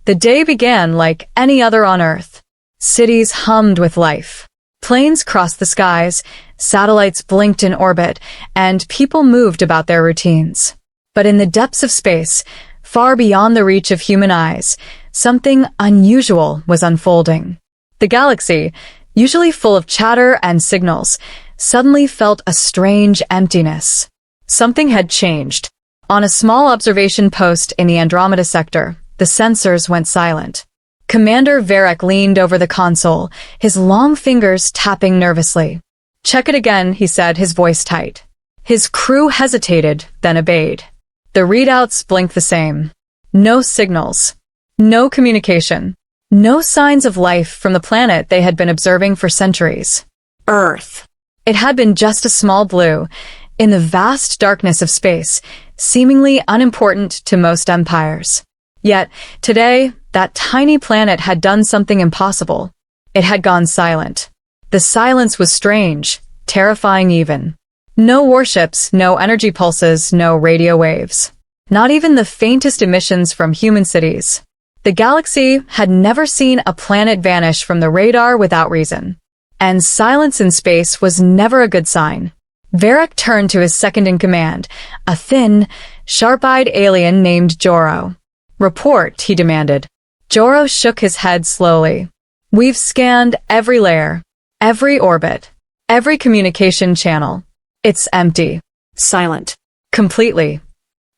The day began like any other on Earth. Cities hummed with life. Planes crossed the skies, satellites blinked in orbit, and people moved about their routines. But in the depths of space, far beyond the reach of human eyes, something unusual was unfolding. The galaxy, usually full of chatter and signals, suddenly felt a strange emptiness. Something had changed. On a small observation post in the Andromeda sector, the sensors went silent. Commander Varric leaned over the console, his long fingers tapping nervously. "Check it again," he said, his voice tight. His crew hesitated, then obeyed. The readouts blinked the same. No signals. No communication. No signs of life from the planet they had been observing for centuries. Earth. It had been just a small blue, in the vast darkness of space, seemingly unimportant to most empires. Yet, today, that tiny planet had done something impossible. It had gone silent. The silence was strange, terrifying even. No warships, no energy pulses, no radio waves. Not even the faintest emissions from human cities. The galaxy had never seen a planet vanish from the radar without reason. And silence in space was never a good sign. Varric turned to his second-in-command, a thin, sharp-eyed alien named Joro. "Report," he demanded. Joro shook his head slowly. "We've scanned every layer, every orbit, every communication channel. It's empty. Silent. Completely."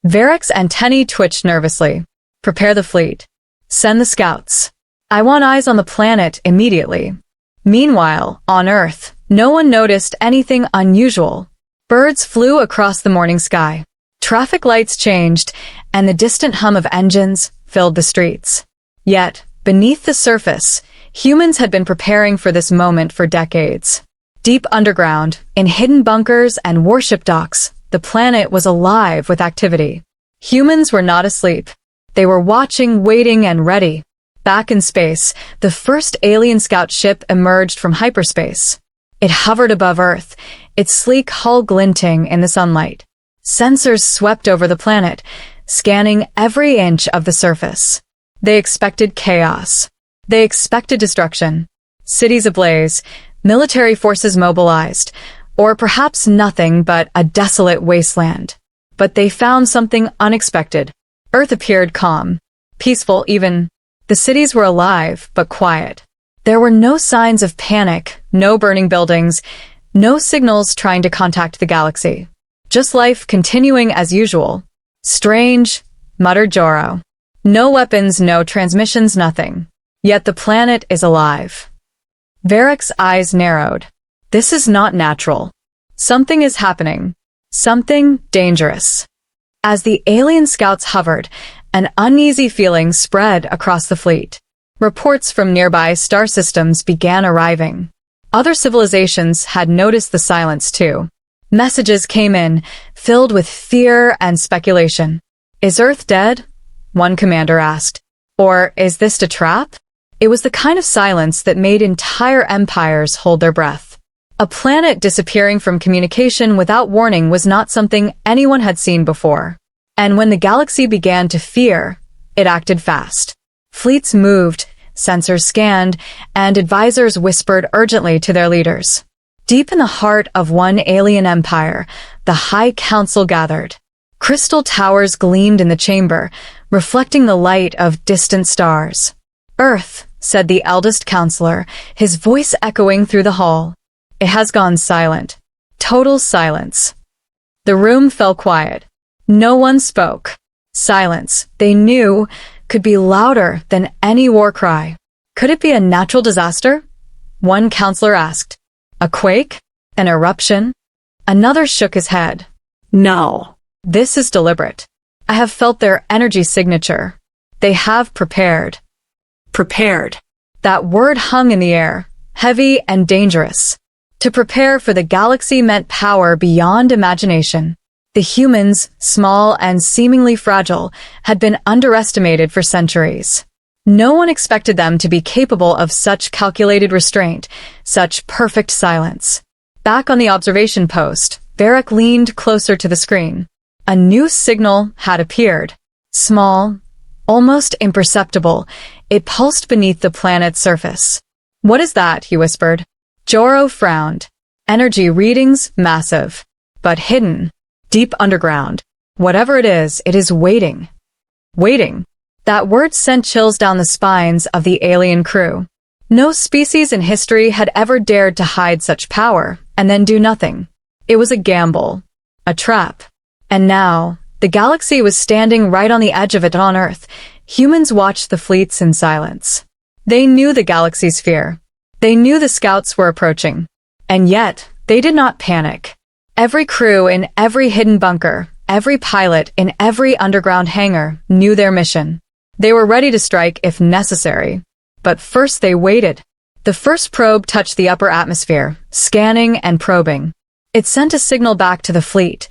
Varric's antennae twitched nervously. "Prepare the fleet. Send the scouts. I want eyes on the planet immediately." Meanwhile, on Earth, no one noticed anything unusual. Birds flew across the morning sky. Traffic lights changed, and the distant hum of engines filled the streets. Yet, beneath the surface, humans had been preparing for this moment for decades. Deep underground, in hidden bunkers and warship docks, the planet was alive with activity. Humans were not asleep. They were watching, waiting, and ready. Back in space, the first alien scout ship emerged from hyperspace. It hovered above Earth, its sleek hull glinting in the sunlight. Sensors swept over the planet, scanning every inch of the surface. They expected chaos. They expected destruction. Cities ablaze, military forces mobilized, or perhaps nothing but a desolate wasteland. But they found something unexpected. Earth appeared calm, peaceful even. The cities were alive, but quiet. There were no signs of panic, no burning buildings, no signals trying to contact the galaxy. Just life continuing as usual. "Strange," muttered Joro. "No weapons, no transmissions, nothing. Yet the planet is alive." Varric's eyes narrowed. This is not natural. Something is happening. Something dangerous. As the alien scouts hovered, an uneasy feeling spread across the fleet. Reports from nearby star systems began arriving. Other civilizations had noticed the silence too. Messages came in, filled with fear and speculation. "Is Earth dead?" one commander asked. "Or is this a trap?" It was the kind of silence that made entire empires hold their breath. A planet disappearing from communication without warning was not something anyone had seen before. And when the galaxy began to fear, it acted fast. Fleets moved, sensors scanned, and advisors whispered urgently to their leaders. Deep in the heart of one alien empire, the High Council gathered. Crystal towers gleamed in the chamber, reflecting the light of distant stars. "Earth," said the eldest counselor, his voice echoing through the hall. "It has gone silent. Total silence." The room fell quiet. No one spoke. Silence, they knew, could be louder than any war cry. Could it be a natural disaster? One counselor asked. A quake? An eruption? Another shook his head. "No. This is deliberate. I have felt their energy signature. They have prepared." Prepared. That word hung in the air, heavy and dangerous. To prepare for the galaxy meant power beyond imagination. The humans, small and seemingly fragile, had been underestimated for centuries. No one expected them to be capable of such calculated restraint, such perfect silence. Back on the observation post, Varric leaned closer to the screen. A new signal had appeared. Small, almost imperceptible. It pulsed beneath the planet's surface. "What is that?" he whispered. Joro frowned. "Energy readings, massive. But hidden. Deep underground. Whatever it is waiting." Waiting. That word sent chills down the spines of the alien crew. No species in history had ever dared to hide such power and then do nothing. It was a gamble. A trap. And now, the galaxy was standing right on the edge of it. On Earth, humans watched the fleets in silence. They knew the galaxy's fear. They knew the scouts were approaching. And yet, they did not panic. Every crew in every hidden bunker, every pilot in every underground hangar knew their mission. They were ready to strike if necessary. But first they waited. The first probe touched the upper atmosphere, scanning and probing. It sent a signal back to the fleet.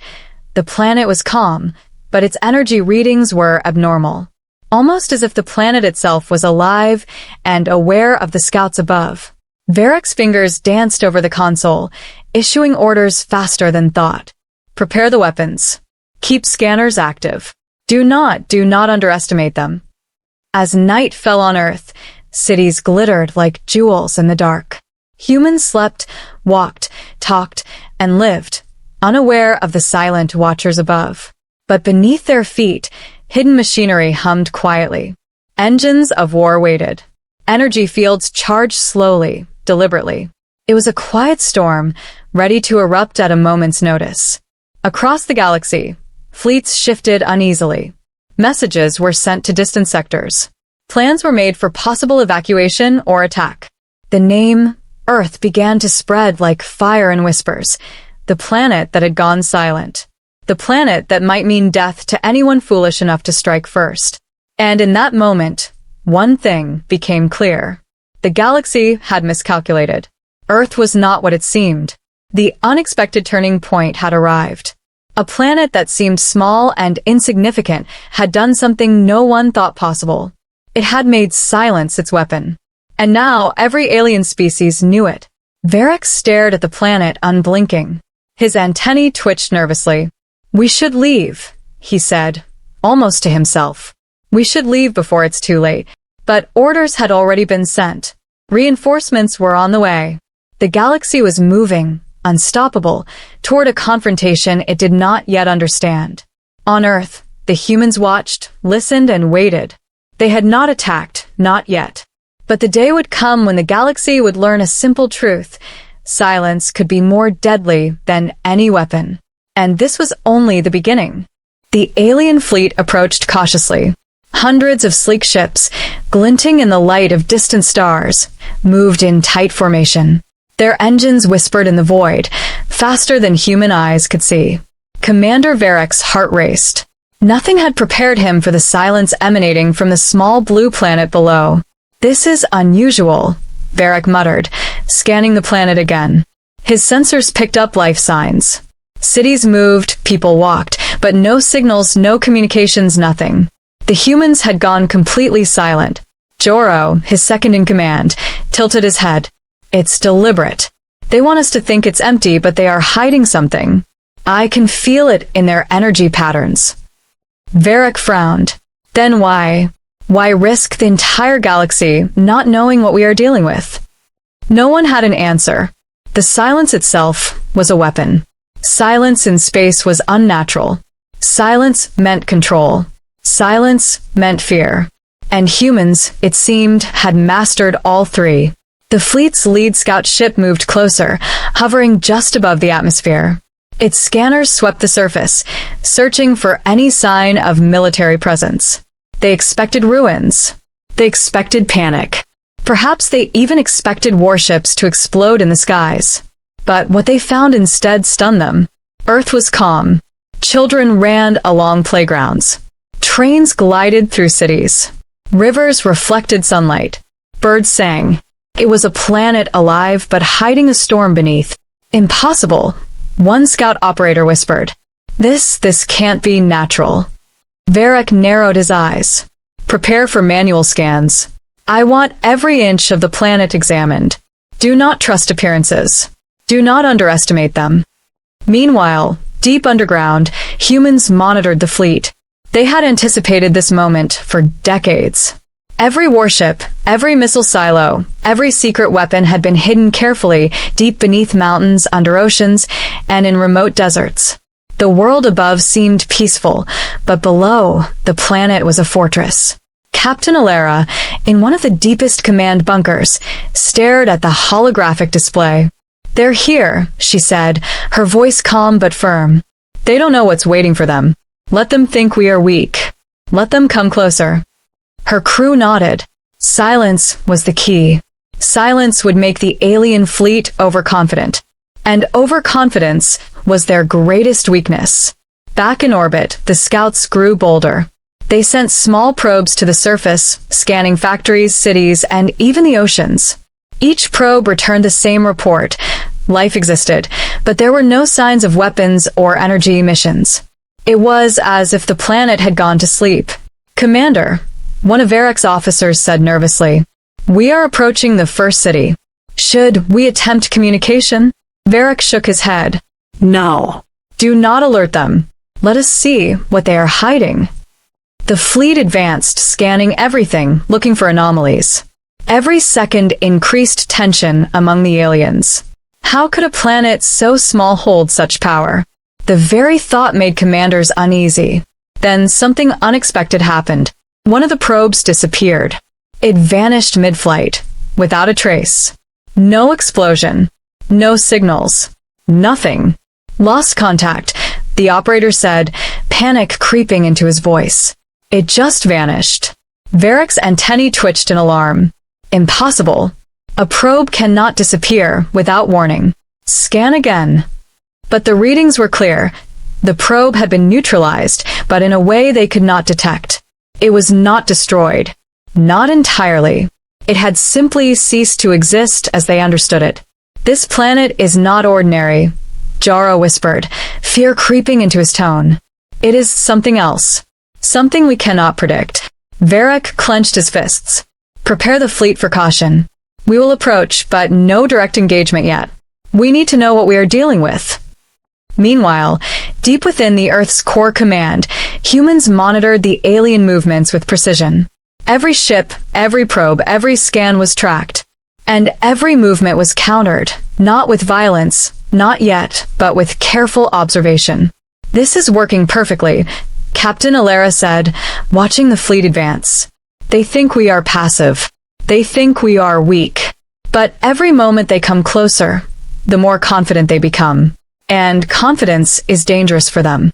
The planet was calm, but its energy readings were abnormal. Almost as if the planet itself was alive and aware of the scouts above. Varric's fingers danced over the console, issuing orders faster than thought. "Prepare the weapons. Keep scanners active. Do not underestimate them." As night fell on Earth, cities glittered like jewels in the dark. Humans slept, walked, talked, and lived, unaware of the silent watchers above. But beneath their feet, hidden machinery hummed quietly. Engines of war waited. Energy fields charged slowly, deliberately. It was a quiet storm, ready to erupt at a moment's notice. Across the galaxy, fleets shifted uneasily. Messages were sent to distant sectors. Plans were made for possible evacuation or attack. The name, Earth, began to spread like fire in whispers. The planet that had gone silent. The planet that might mean death to anyone foolish enough to strike first. And in that moment, one thing became clear. The galaxy had miscalculated. Earth was not what it seemed. The unexpected turning point had arrived. A planet that seemed small and insignificant had done something no one thought possible. It had made silence its weapon. And now every alien species knew it. Varric stared at the planet unblinking. His antennae twitched nervously. "We should leave," he said, almost to himself. "We should leave before it's too late." But orders had already been sent. Reinforcements were on the way. The galaxy was moving, unstoppable, toward a confrontation it did not yet understand. On Earth, the humans watched, listened, and waited. They had not attacked, not yet. But the day would come when the galaxy would learn a simple truth. Silence could be more deadly than any weapon. And this was only the beginning. The alien fleet approached cautiously. Hundreds of sleek ships, glinting in the light of distant stars, moved in tight formation. Their engines whispered in the void, faster than human eyes could see. Commander Varric's heart raced. Nothing had prepared him for the silence emanating from the small blue planet below. "This is unusual," Varric muttered, scanning the planet again. His sensors picked up life signs. Cities moved, people walked, but no signals, no communications, nothing. The humans had gone completely silent. Joro, his second in command, tilted his head. "It's deliberate. They want us to think it's empty, but they are hiding something. I can feel it in their energy patterns." Varric frowned. "Then why risk the entire galaxy not knowing what we are dealing with?" No one had an answer. The silence itself was a weapon. Silence in space was unnatural. Silence meant control. Silence meant fear. And humans, it seemed, had mastered all three. The fleet's lead scout ship moved closer, hovering just above the atmosphere. Its scanners swept the surface, searching for any sign of military presence. They expected ruins. They expected panic. Perhaps they even expected warships to explode in the skies. But what they found instead stunned them. Earth was calm. Children ran along playgrounds. Trains glided through cities. Rivers reflected sunlight. Birds sang. It was a planet alive but hiding a storm beneath. "Impossible," one scout operator whispered. This can't be natural." Varric narrowed his eyes. "Prepare for manual scans. I want every inch of the planet examined. Do not trust appearances. Do not underestimate them." Meanwhile, deep underground, humans monitored the fleet. They had anticipated this moment for decades. Every warship, every missile silo, every secret weapon had been hidden carefully deep beneath mountains, under oceans, and in remote deserts. The world above seemed peaceful, but below, the planet was a fortress. Captain Alara, in one of the deepest command bunkers, stared at the holographic display. "They're here," she said, her voice calm but firm. "They don't know what's waiting for them. Let them think we are weak. Let them come closer." Her crew nodded. Silence was the key. Silence would make the alien fleet overconfident. And overconfidence was their greatest weakness. Back in orbit, the scouts grew bolder. They sent small probes to the surface, scanning factories, cities, and even the oceans. Each probe returned the same report. Life existed, but there were no signs of weapons or energy emissions. It was as if the planet had gone to sleep. "Commander," one of Varric's officers said nervously, "we are approaching the first city. Should we attempt communication?" Varric shook his head. "No. Do not alert them. Let us see what they are hiding." The fleet advanced, scanning everything, looking for anomalies. Every second increased tension among the aliens. How could a planet so small hold such power? The very thought made commanders uneasy. Then something unexpected happened. One of the probes disappeared. It vanished mid-flight, without a trace. No explosion. No signals. Nothing. "Lost contact," the operator said, panic creeping into his voice. "It just vanished." Varric's antennae twitched in alarm. "Impossible. A probe cannot disappear without warning. Scan again." But the readings were clear. The probe had been neutralized, but in a way they could not detect. It was not destroyed. Not entirely. It had simply ceased to exist as they understood it. "This planet is not ordinary," Jaro whispered, fear creeping into his tone. "It is something else. Something we cannot predict." Varric clenched his fists. "Prepare the fleet for caution. We will approach, but no direct engagement yet. We need to know what we are dealing with." Meanwhile, deep within the Earth's core command, humans monitored the alien movements with precision. Every ship, every probe, every scan was tracked. And every movement was countered, not with violence, not yet, but with careful observation. "This is working perfectly," Captain Alara said, watching the fleet advance. "They think we are passive. They think we are weak. But every moment they come closer, the more confident they become. And confidence is dangerous for them."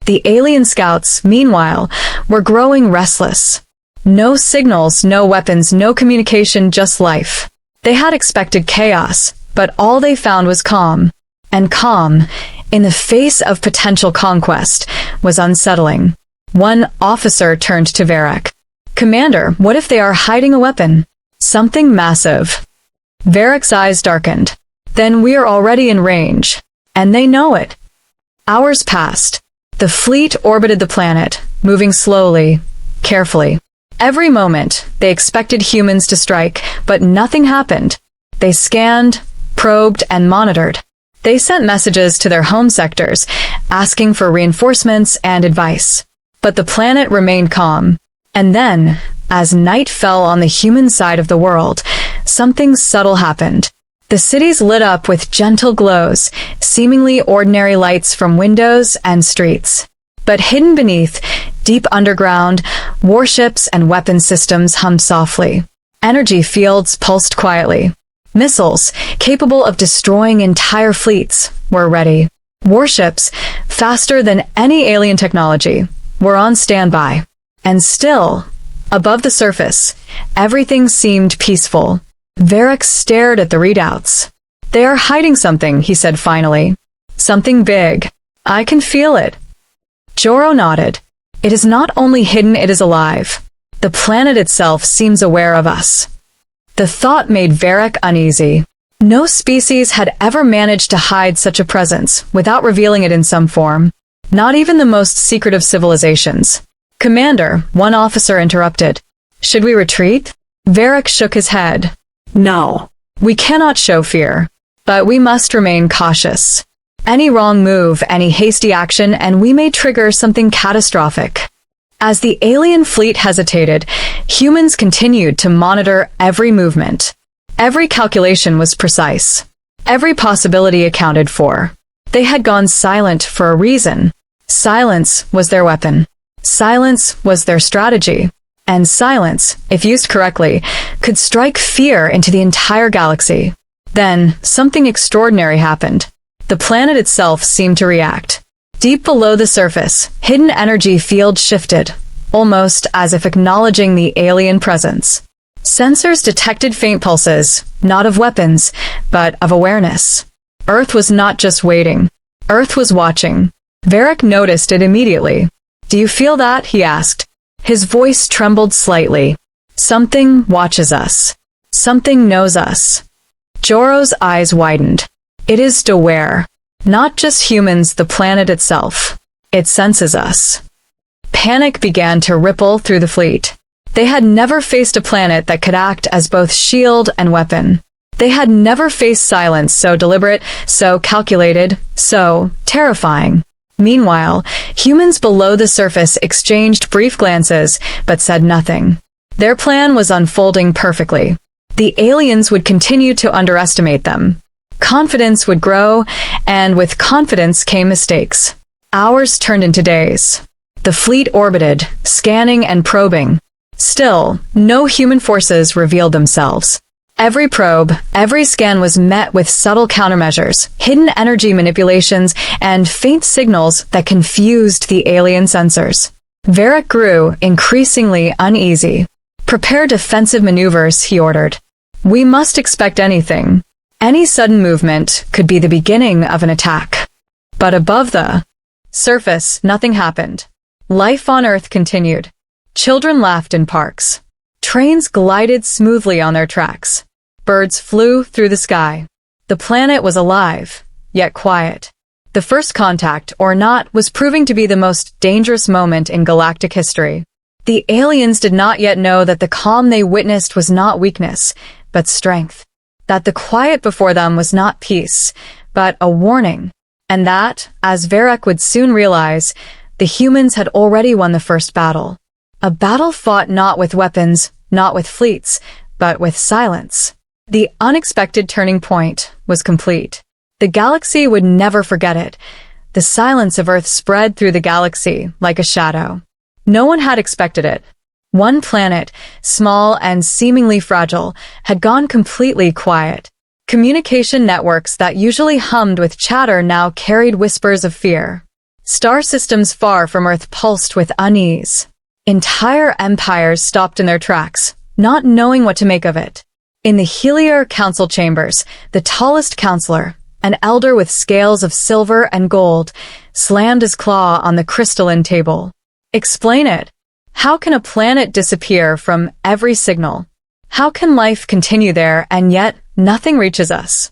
The alien scouts, meanwhile, were growing restless. No signals, no weapons, no communication, just life. They had expected chaos, but all they found was calm. And calm, in the face of potential conquest, was unsettling. One officer turned to Varric. "Commander, what if they are hiding a weapon? Something massive." Varric's eyes darkened. "Then we are already in range. And they know it." Hours passed. The fleet orbited the planet, moving slowly, carefully. Every moment, they expected humans to strike, but nothing happened. They scanned, probed, and monitored. They sent messages to their home sectors, asking for reinforcements and advice. But the planet remained calm. And then, as night fell on the human side of the world, something subtle happened. The cities lit up with gentle glows, seemingly ordinary lights from windows and streets. But hidden beneath, deep underground, warships and weapon systems hummed softly. Energy fields pulsed quietly. Missiles, capable of destroying entire fleets, were ready. Warships, faster than any alien technology, were on standby. And still, above the surface, everything seemed peaceful. Varric stared at the readouts. "They are hiding something," he said finally. "Something big. I can feel it." Jaro nodded. "It is not only hidden, it is alive. The planet itself seems aware of us." The thought made Varric uneasy. No species had ever managed to hide such a presence without revealing it in some form. Not even the most secret of civilizations. "Commander," one officer interrupted. "Should we retreat?" Varric shook his head. "No. We cannot show fear. But we must remain cautious. Any wrong move, any hasty action, and we may trigger something catastrophic." As the alien fleet hesitated, humans continued to monitor every movement. Every calculation was precise. Every possibility accounted for. They had gone silent for a reason. Silence was their weapon. Silence was their strategy. And silence, if used correctly, could strike fear into the entire galaxy. Then, something extraordinary happened. The planet itself seemed to react. Deep below the surface, hidden energy fields shifted, almost as if acknowledging the alien presence. Sensors detected faint pulses, not of weapons, but of awareness. Earth was not just waiting. Earth was watching. Varric noticed it immediately. "Do you feel that?" he asked. His voice trembled slightly. "Something watches us. Something knows us." Joro's eyes widened. "It is aware. Not just humans, the planet itself. It senses us." Panic began to ripple through the fleet. They had never faced a planet that could act as both shield and weapon. They had never faced silence so deliberate, so calculated, so terrifying. Meanwhile, humans below the surface exchanged brief glances, but said nothing. Their plan was unfolding perfectly. The aliens would continue to underestimate them. Confidence would grow, and with confidence came mistakes. Hours turned into days. The fleet orbited, scanning and probing. Still, no human forces revealed themselves. Every probe, every scan was met with subtle countermeasures, hidden energy manipulations, and faint signals that confused the alien sensors. Varric grew increasingly uneasy. "Prepare defensive maneuvers," he ordered. "We must expect anything. Any sudden movement could be the beginning of an attack." But above the surface, nothing happened. Life on Earth continued. Children laughed in parks. Trains glided smoothly on their tracks. Birds flew through the sky. The planet was alive, yet quiet. The first contact, or not, was proving to be the most dangerous moment in galactic history. The aliens did not yet know that the calm they witnessed was not weakness, but strength. That the quiet before them was not peace, but a warning. And that, as Varric would soon realize, the humans had already won the first battle. A battle fought not with weapons, not with fleets, but with silence. The unexpected turning point was complete. The galaxy would never forget it. The silence of Earth spread through the galaxy like a shadow. No one had expected it. One planet, small and seemingly fragile, had gone completely quiet. Communication networks that usually hummed with chatter now carried whispers of fear. Star systems far from Earth pulsed with unease. Entire empires stopped in their tracks, not knowing what to make of it. In the Heliar council chambers, the tallest counselor, an elder with scales of silver and gold, slammed his claw on the crystalline table. "Explain it. How can a planet disappear from every signal? How can life continue there and yet nothing reaches us?"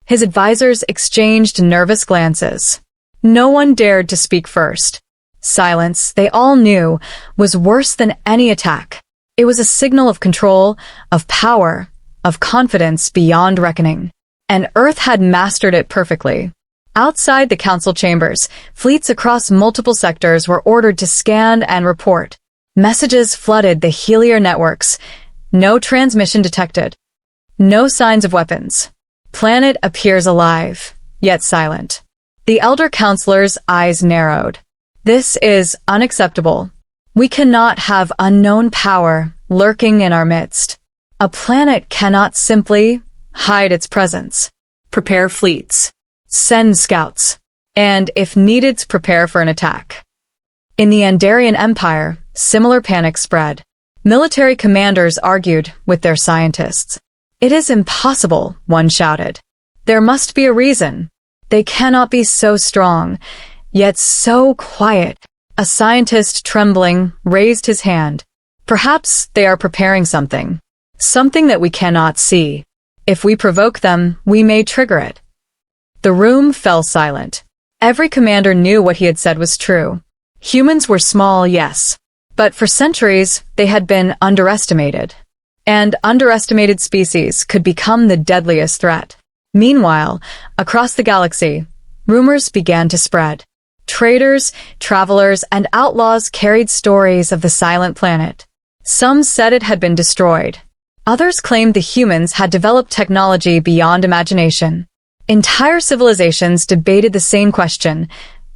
His advisors exchanged nervous glances. No one dared to speak first. Silence, they all knew, was worse than any attack. It was a signal of control, of power, of confidence beyond reckoning. And Earth had mastered it perfectly. Outside the council chambers, fleets across multiple sectors were ordered to scan and report. Messages flooded the Heliar networks. No transmission detected. No signs of weapons. Planet appears alive, yet silent. The elder counselor's eyes narrowed. "This is unacceptable. We cannot have unknown power lurking in our midst. A planet cannot simply hide its presence. Prepare fleets. Send scouts. And, if needed, prepare for an attack." In the Andarian Empire, similar panic spread. Military commanders argued with their scientists. "It is impossible," one shouted. "There must be a reason. They cannot be so strong, yet so quiet." A scientist, trembling, raised his hand. "Perhaps they are preparing something. Something that we cannot see. If we provoke them, we may trigger it." The room fell silent. Every commander knew what he had said was true. Humans were small, yes. But for centuries, they had been underestimated. And underestimated species could become the deadliest threat. Meanwhile, across the galaxy, rumors began to spread. Traders, travelers, and outlaws carried stories of the silent planet. Some said it had been destroyed. Others claimed the humans had developed technology beyond imagination. Entire civilizations debated the same question: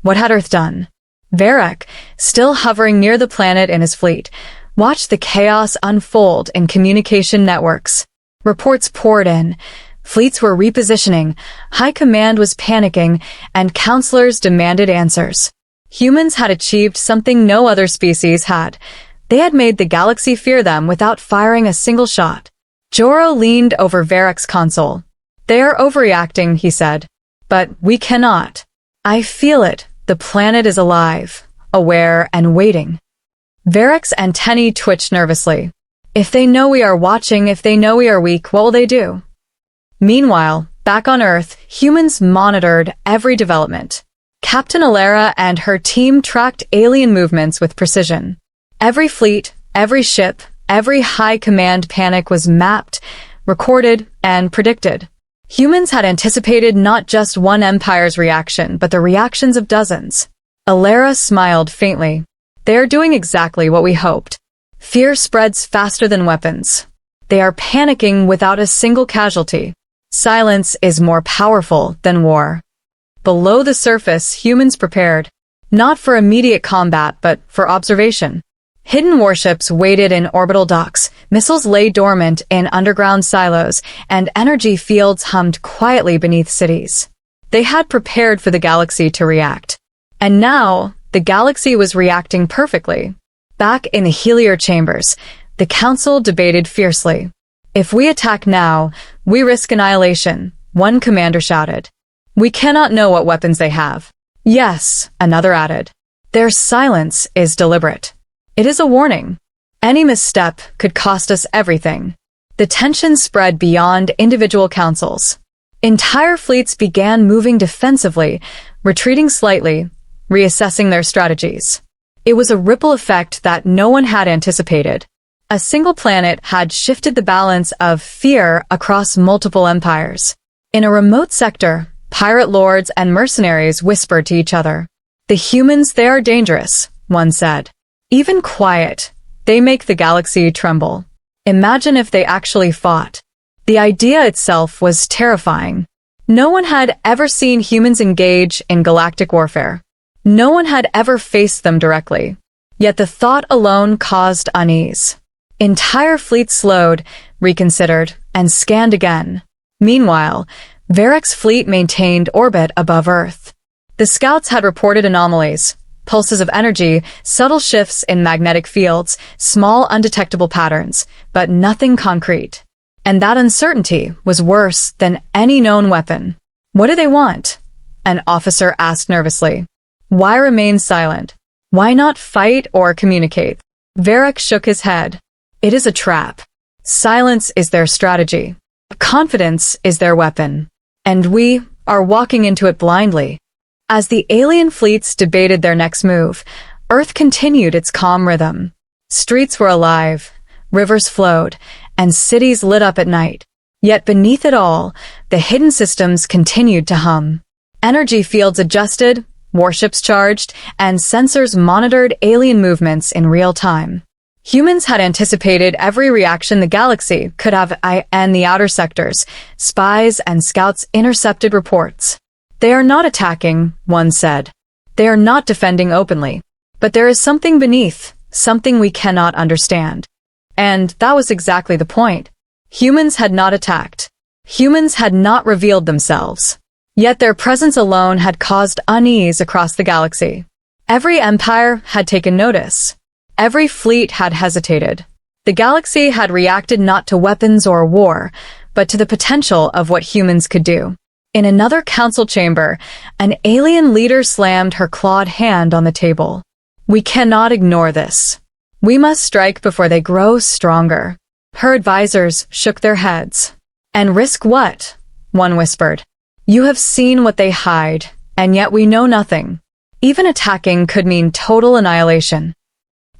what had Earth done? Varek, still hovering near the planet in his fleet, watched the chaos unfold in communication networks. Reports poured in. Fleets were repositioning, high command was panicking, and counselors demanded answers. Humans had achieved something no other species had. They had made the galaxy fear them without firing a single shot. Joro leaned over Varek's console. "They are overreacting," he said. "But we cannot. I feel it. The planet is alive, aware, and waiting." Varek's antennae twitched nervously. If they know we are watching, if they know we are weak, what will they do? Meanwhile, back on Earth, humans monitored every development. Captain Alara and her team tracked alien movements with precision. Every fleet, every ship, every high command panic was mapped, recorded, and predicted. Humans had anticipated not just one empire's reaction, but the reactions of dozens. Alara smiled faintly. "They are doing exactly what we hoped. Fear spreads faster than weapons. They are panicking without a single casualty. Silence is more powerful than war." Below the surface, humans prepared, not for immediate combat, but for observation. Hidden warships waited in orbital docks, missiles lay dormant in underground silos, and energy fields hummed quietly beneath cities. They had prepared for the galaxy to react. And now, the galaxy was reacting perfectly. Back in the Helior chambers, the council debated fiercely. "If we attack now, we risk annihilation," one commander shouted. "We cannot know what weapons they have." "Yes," another added. "Their silence is deliberate. It is a warning. Any misstep could cost us everything." The tension spread beyond individual councils. Entire fleets began moving defensively, retreating slightly, reassessing their strategies. It was a ripple effect that no one had anticipated. A single planet had shifted the balance of fear across multiple empires. In a remote sector, pirate lords and mercenaries whispered to each other. "The humans, they are dangerous," one said. "Even quiet, they make the galaxy tremble. Imagine if they actually fought." The idea itself was terrifying. No one had ever seen humans engage in galactic warfare. No one had ever faced them directly. Yet the thought alone caused unease. Entire fleets slowed, reconsidered, and scanned again. Meanwhile, Varek's fleet maintained orbit above Earth. The scouts had reported anomalies, pulses of energy, subtle shifts in magnetic fields, small undetectable patterns, but nothing concrete. And that uncertainty was worse than any known weapon. "What do they want?" an officer asked nervously. "Why remain silent? Why not fight or communicate?" Varek shook his head. "It is a trap. Silence is their strategy. Confidence is their weapon. And we are walking into it blindly." As the alien fleets debated their next move, Earth continued its calm rhythm. Streets were alive, rivers flowed, and cities lit up at night. Yet beneath it all, the hidden systems continued to hum. Energy fields adjusted, warships charged, and sensors monitored alien movements in real time. Humans had anticipated every reaction the galaxy could have, and the outer sectors, spies and scouts intercepted reports. "They are not attacking," one said. "They are not defending openly. But there is something beneath, something we cannot understand." And that was exactly the point. Humans had not attacked. Humans had not revealed themselves. Yet their presence alone had caused unease across the galaxy. Every empire had taken notice. Every fleet had hesitated. The galaxy had reacted not to weapons or war, but to the potential of what humans could do. In another council chamber, an alien leader slammed her clawed hand on the table. "We cannot ignore this. We must strike before they grow stronger." Her advisors shook their heads. "And risk what?" one whispered. "You have seen what they hide, and yet we know nothing. Even attacking could mean total annihilation."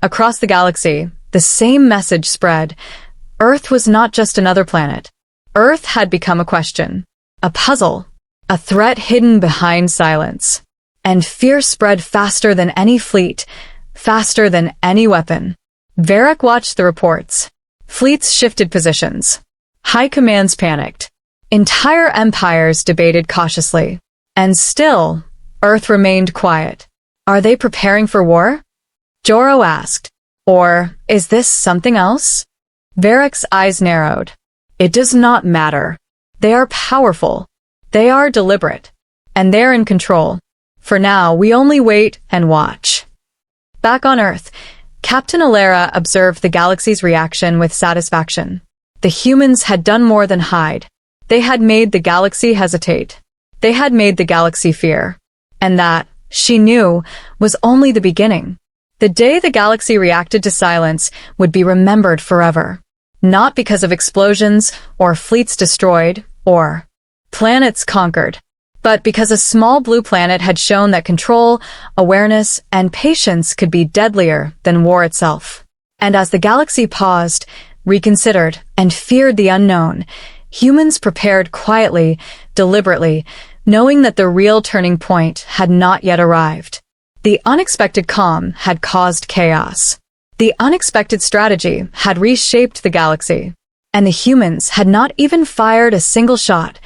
Across the galaxy, the same message spread. Earth was not just another planet. Earth had become a question, a puzzle, a threat hidden behind silence. and fear spread faster than any fleet, faster than any weapon. Varric watched the reports. Fleets shifted positions. High commands panicked. Entire empires debated cautiously. And still, Earth remained quiet. Are they preparing for war? Joro asked. Or is this something else? Varric's eyes narrowed. It does not matter. They are powerful. They are deliberate. And they're in control. For now, we only wait and watch. Back on Earth, Captain Alera observed the galaxy's reaction with satisfaction. The humans had done more than hide. They had made the galaxy hesitate. They had made the galaxy fear. And that, she knew, was only the beginning. The day the galaxy reacted to silence would be remembered forever. Not because of explosions, or fleets destroyed, or planets conquered, but because a small blue planet had shown that control, awareness, and patience could be deadlier than war itself. And as the galaxy paused, reconsidered, and feared the unknown, humans prepared quietly, deliberately, knowing that the real turning point had not yet arrived. The unexpected calm had caused chaos. The unexpected strategy had reshaped the galaxy. And the humans had not even fired a single shot.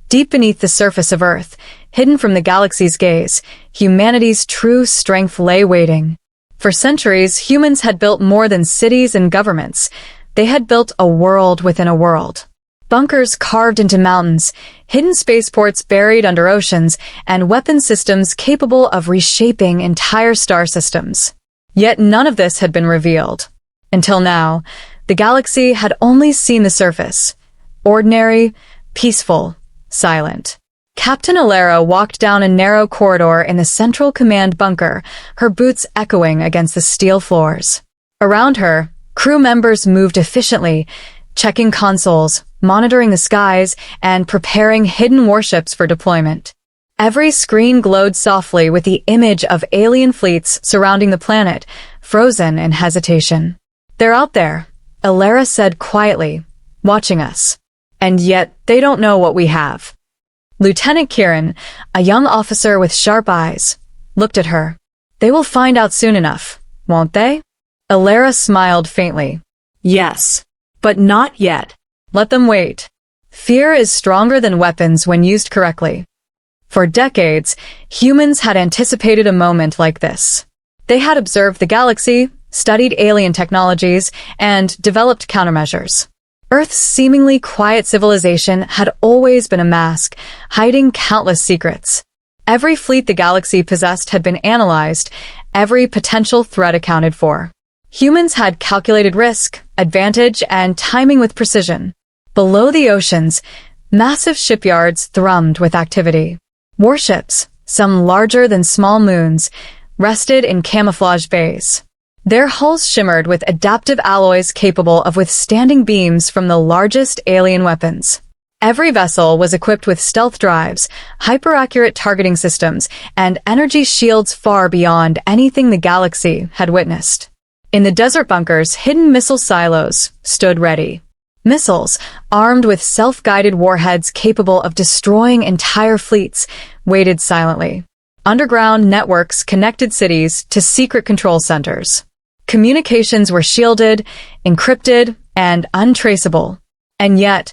Deep beneath the surface of Earth, hidden from the galaxy's gaze, humanity's true strength lay waiting. For centuries, humans had built more than cities and governments. They had built a world within a world. Bunkers carved into mountains, hidden spaceports buried under oceans, and weapon systems capable of reshaping entire star systems. Yet none of this had been revealed. Until now, the galaxy had only seen the surface. Ordinary, peaceful, silent. Captain Alera walked down a narrow corridor in the Central Command bunker, her boots echoing against the steel floors. Around her, crew members moved efficiently, checking consoles, monitoring the skies, and preparing hidden warships for deployment. Every screen glowed softly with the image of alien fleets surrounding the planet, frozen in hesitation. They're out there, Alera said quietly, watching us. And yet, they don't know what we have. Lieutenant Kieran, a young officer with sharp eyes, looked at her. They will find out soon enough, won't they? Alera smiled faintly. Yes, but not yet. Let them wait. Fear is stronger than weapons when used correctly. For decades, humans had anticipated a moment like this. They had observed the galaxy, studied alien technologies, and developed countermeasures. Earth's seemingly quiet civilization had always been a mask, hiding countless secrets. Every fleet the galaxy possessed had been analyzed, every potential threat accounted for. Humans had calculated risk, advantage, and timing with precision. Below the oceans, massive shipyards thrummed with activity. Warships, some larger than small moons, rested in camouflage bays. Their hulls shimmered with adaptive alloys capable of withstanding beams from the largest alien weapons. Every vessel was equipped with stealth drives, hyper-accurate targeting systems, and energy shields far beyond anything the galaxy had witnessed. In the desert bunkers, hidden missile silos stood ready. Missiles, armed with self-guided warheads capable of destroying entire fleets, waited silently. Underground networks connected cities to secret control centers. Communications were shielded, encrypted, and untraceable. And yet,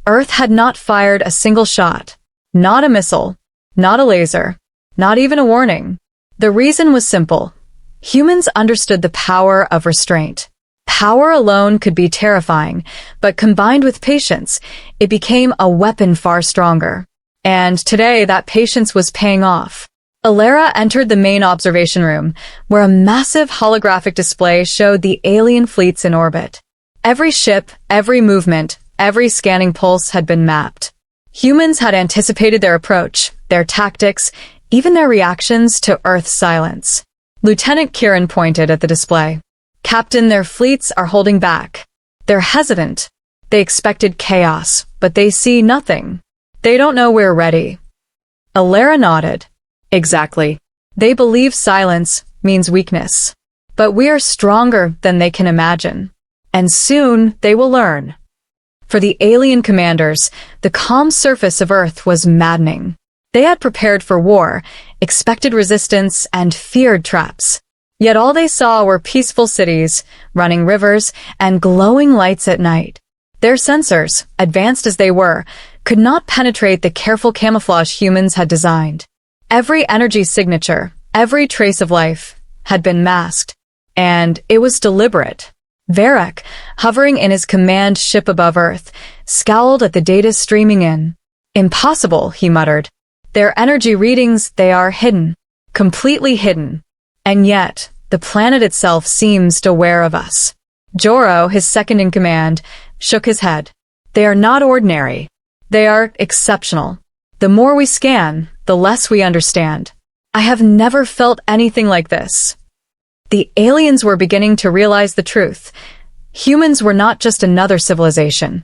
Earth had not fired a single shot. Not a missile, not a laser, not even a warning. The reason was simple. Humans understood the power of restraint. Power alone could be terrifying, but combined with patience, it became a weapon far stronger. And today, that patience was paying off. Alera entered the main observation room, where a massive holographic display showed the alien fleets in orbit. Every ship, every movement, every scanning pulse had been mapped. Humans had anticipated their approach, their tactics, even their reactions to Earth's silence. Lieutenant Kieran pointed at the display. Captain, their fleets are holding back. They're hesitant. They expected chaos, but they see nothing. They don't know we're ready. Alera nodded. Exactly. They believe silence means weakness. But we are stronger than they can imagine. And soon they will learn. For the alien commanders, the calm surface of Earth was maddening. They had prepared for war, expected resistance, and feared traps. Yet all they saw were peaceful cities, running rivers, and glowing lights at night. Their sensors, advanced as they were, could not penetrate the careful camouflage humans had designed. Every energy signature, every trace of life, had been masked. And it was deliberate. Varek, hovering in his command ship above Earth, scowled at the data streaming in. "Impossible," he muttered. "Their energy readings, they are hidden. Completely hidden. And yet, the planet itself seems aware of us." Joro, his second in command, shook his head. "They are not ordinary. They are exceptional. The more we scan, the less we understand. I have never felt anything like this." The aliens were beginning to realize the truth. Humans were not just another civilization.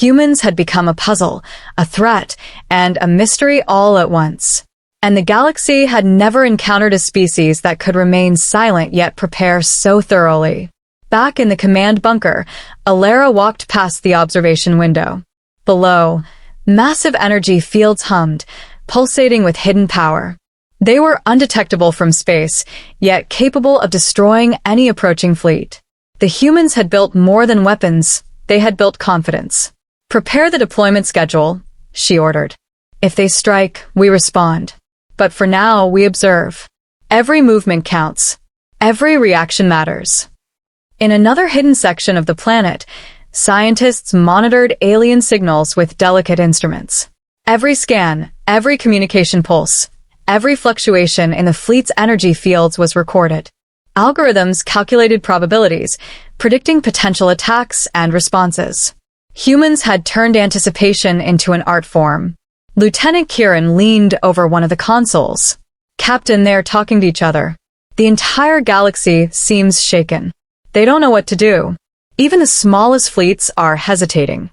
Humans had become a puzzle, a threat, and a mystery all at once. And the galaxy had never encountered a species that could remain silent yet prepare so thoroughly. Back in the command bunker, Alara walked past the observation window. Below, massive energy fields hummed, pulsating with hidden power. They were undetectable from space, yet capable of destroying any approaching fleet. The humans had built more than weapons, they had built confidence. "Prepare the deployment schedule," she ordered. "If they strike, we respond. But for now, we observe. Every movement counts. Every reaction matters." In another hidden section of the planet, scientists monitored alien signals with delicate instruments. Every scan, every communication pulse, every fluctuation in the fleet's energy fields was recorded. Algorithms calculated probabilities, predicting potential attacks and responses. Humans had turned anticipation into an art form. Lieutenant Kieran leaned over one of the consoles. "Captain, they're talking to each other. The entire galaxy seems shaken. They don't know what to do. Even the smallest fleets are hesitating."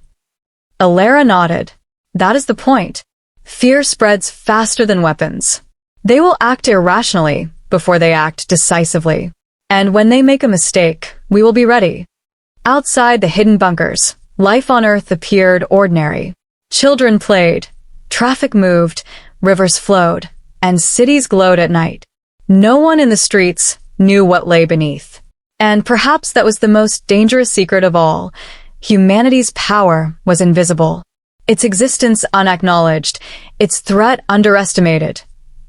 Alara nodded. "That is the point. Fear spreads faster than weapons. They will act irrationally before they act decisively. And when they make a mistake, we will be ready." Outside the hidden bunkers, life on Earth appeared ordinary. Children played, traffic moved, rivers flowed, and cities glowed at night. No one in the streets knew what lay beneath. And perhaps that was the most dangerous secret of all. Humanity's power was invisible. Its existence unacknowledged, its threat underestimated.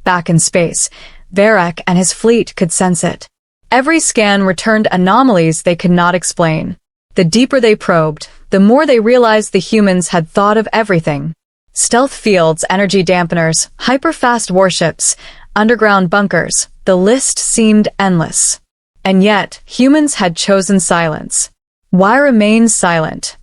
Back in space, Varek and his fleet could sense it. Every scan returned anomalies they could not explain. The deeper they probed, the more they realized the humans had thought of everything. Stealth fields, energy dampeners, hyper-fast warships, underground bunkers, the list seemed endless. And yet, humans had chosen silence. Why remain silent?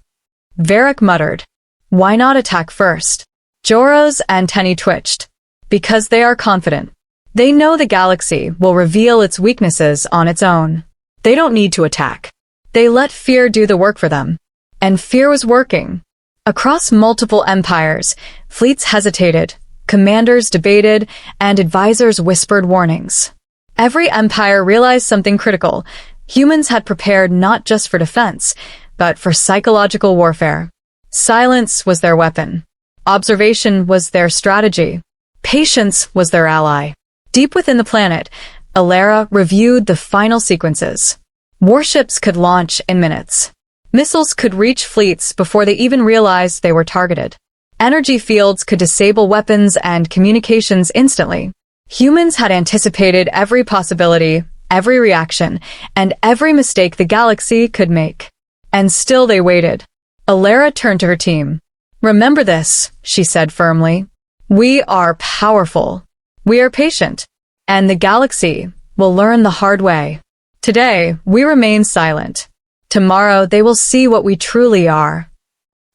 Varek muttered. Why not attack first? Joro's antennae twitched. Because they are confident. They know the galaxy will reveal its weaknesses on its own. They don't need to attack. They let fear do the work for them. And fear was working. Across multiple empires, fleets hesitated, commanders debated, and advisors whispered warnings. Every empire realized something critical. Humans had prepared not just for defense, but for psychological warfare. Silence was their weapon. Observation was their strategy. Patience was their ally. Deep within the planet, Alara reviewed the final sequences. Warships could launch in minutes. Missiles could reach fleets before they even realized they were targeted. Energy fields could disable weapons and communications instantly. Humans had anticipated every possibility, every reaction, and every mistake the galaxy could make. And still they waited. Alara turned to her team. Remember this, she said firmly. We are powerful. We are patient. And the galaxy will learn the hard way. Today, we remain silent. Tomorrow, they will see what we truly are.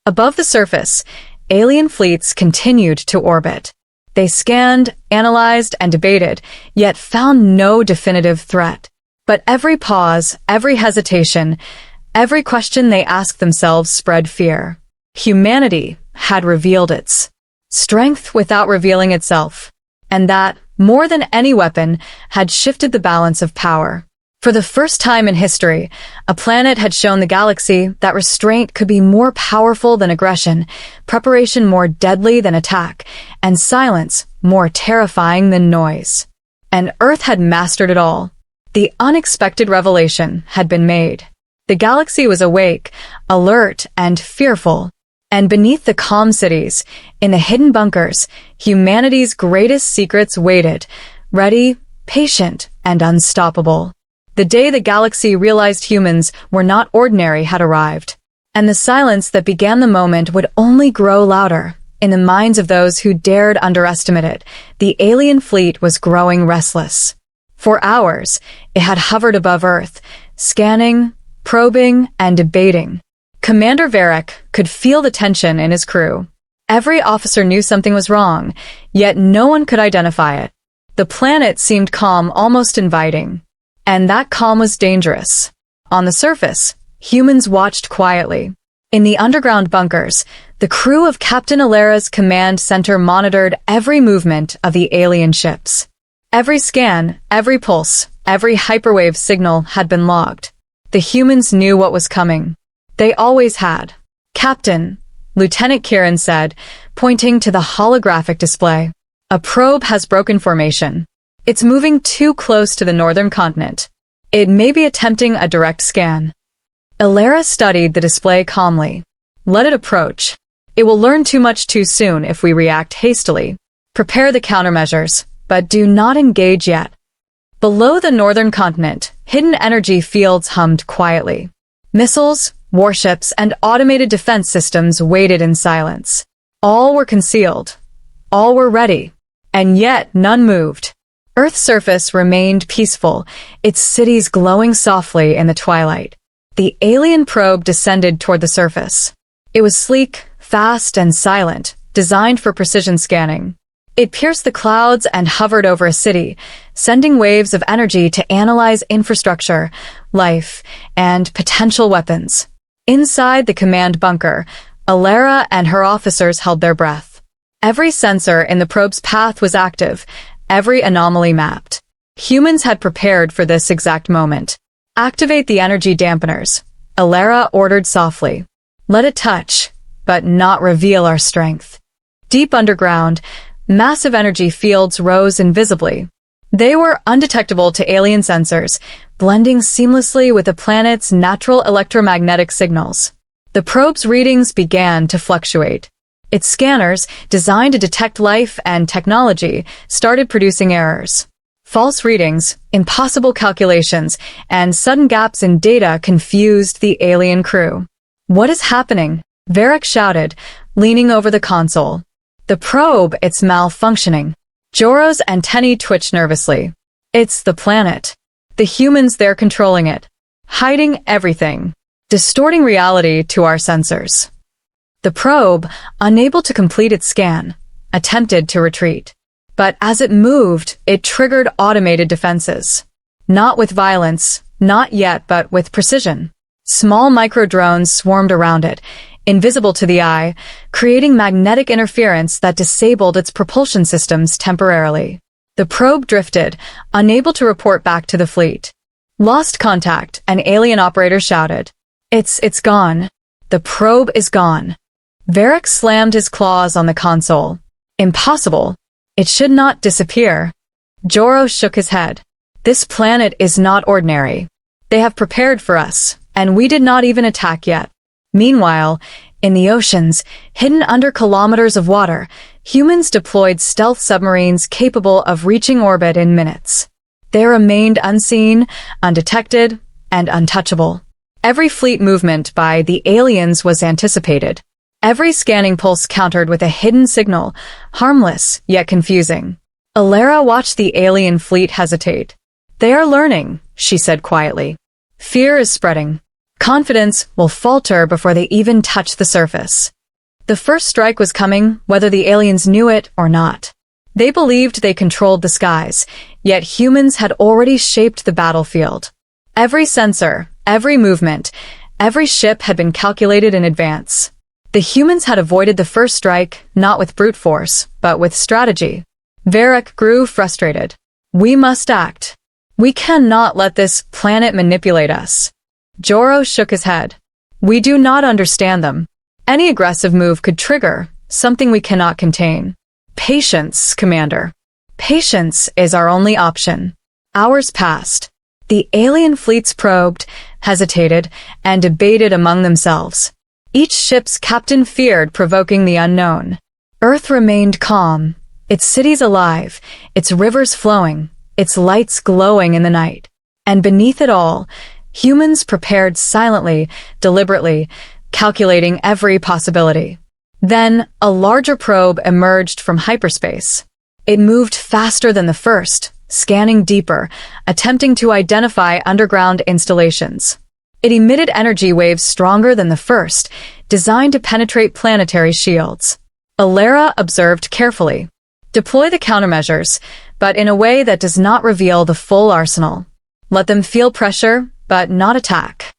Above the surface, alien fleets continued to orbit. They scanned, analyzed, and debated, yet found no definitive threat. But every pause, every hesitation, every question they asked themselves spread fear. Humanity had revealed its strength without revealing itself. And that, more than any weapon, had shifted the balance of power. For the first time in history, a planet had shown the galaxy that restraint could be more powerful than aggression, preparation more deadly than attack, and silence more terrifying than noise. And Earth had mastered it all. The unexpected revelation had been made. The galaxy was awake, alert, and fearful. And beneath the calm cities, in the hidden bunkers, humanity's greatest secrets waited, ready, patient, and unstoppable. The day the galaxy realized humans were not ordinary had arrived. And the silence that began the moment would only grow louder. In the minds of those who dared underestimate it, the alien fleet was growing restless. For hours, it had hovered above Earth, scanning, probing, and debating. Commander Varric could feel the tension in his crew. Every officer knew something was wrong, yet no one could identify it. The planet seemed calm, almost inviting. And that calm was dangerous. On the surface, humans watched quietly. In the underground bunkers, the crew of Captain Alera's command center monitored every movement of the alien ships. Every scan, every pulse, every hyperwave signal had been logged. The humans knew what was coming. They always had. "Captain," Lieutenant Kieran said, pointing to the holographic display. "A probe has broken formation. It's moving too close to the northern continent. It may be attempting a direct scan." Alera studied the display calmly. "Let it approach. It will learn too much too soon if we react hastily. Prepare the countermeasures, but do not engage yet." Below the northern continent, hidden energy fields hummed quietly. Missiles, warships, and automated defense systems waited in silence. All were concealed. All were ready. And yet none moved. Earth's surface remained peaceful, its cities glowing softly in the twilight. The alien probe descended toward the surface. It was sleek, fast, and silent, designed for precision scanning. It pierced the clouds and hovered over a city, sending waves of energy to analyze infrastructure, life, and potential weapons. Inside the command bunker, Alera and her officers held their breath. Every sensor in the probe's path was active, every anomaly mapped. Humans had prepared for this exact moment. "Activate the energy dampeners," Alera ordered softly. "Let it touch, but not reveal our strength." Deep underground, massive energy fields rose invisibly. They were undetectable to alien sensors, blending seamlessly with the planet's natural electromagnetic signals. The probe's readings began to fluctuate. Its scanners, designed to detect life and technology, started producing errors. False readings, impossible calculations, and sudden gaps in data confused the alien crew. "What is happening?" Varric shouted, leaning over the console. "The probe, it's malfunctioning." Joro's antennae twitched nervously. "It's the planet. The humans, they're controlling it. Hiding everything. Distorting reality to our sensors." The probe, unable to complete its scan, attempted to retreat. But as it moved, it triggered automated defenses. Not with violence, not yet, but with precision. Small micro-drones swarmed around it, invisible to the eye, creating magnetic interference that disabled its propulsion systems temporarily. The probe drifted, unable to report back to the fleet. "Lost contact," an alien operator shouted. It's gone. The probe is gone." Varric slammed his claws on the console. "Impossible. It should not disappear." Joro shook his head. "This planet is not ordinary. They have prepared for us, and we did not even attack yet." Meanwhile, in the oceans, hidden under kilometers of water, humans deployed stealth submarines capable of reaching orbit in minutes. They remained unseen, undetected, and untouchable. Every fleet movement by the aliens was anticipated. Every scanning pulse countered with a hidden signal, harmless yet confusing. Alera watched the alien fleet hesitate. "They are learning," she said quietly. "Fear is spreading. Confidence will falter before they even touch the surface." The first strike was coming, whether the aliens knew it or not. They believed they controlled the skies, yet humans had already shaped the battlefield. Every sensor, every movement, every ship had been calculated in advance. The humans had avoided the first strike, not with brute force, but with strategy. Varric grew frustrated. "We must act. We cannot let this planet manipulate us." Joro shook his head. "We do not understand them. Any aggressive move could trigger something we cannot contain." Patience, Commander. Patience is our only option. Hours passed. The alien fleets probed, hesitated, and debated among themselves. Each ship's captain feared provoking the unknown. Earth remained calm, its cities alive, its rivers flowing, its lights glowing in the night. And beneath it all, humans prepared silently, deliberately, calculating every possibility. Then, a larger probe emerged from hyperspace. It moved faster than the first, scanning deeper, attempting to identify underground installations. It emitted energy waves stronger than the first, designed to penetrate planetary shields. Alara observed carefully. Deploy the countermeasures, but in a way that does not reveal the full arsenal. Let them feel pressure, but not attack.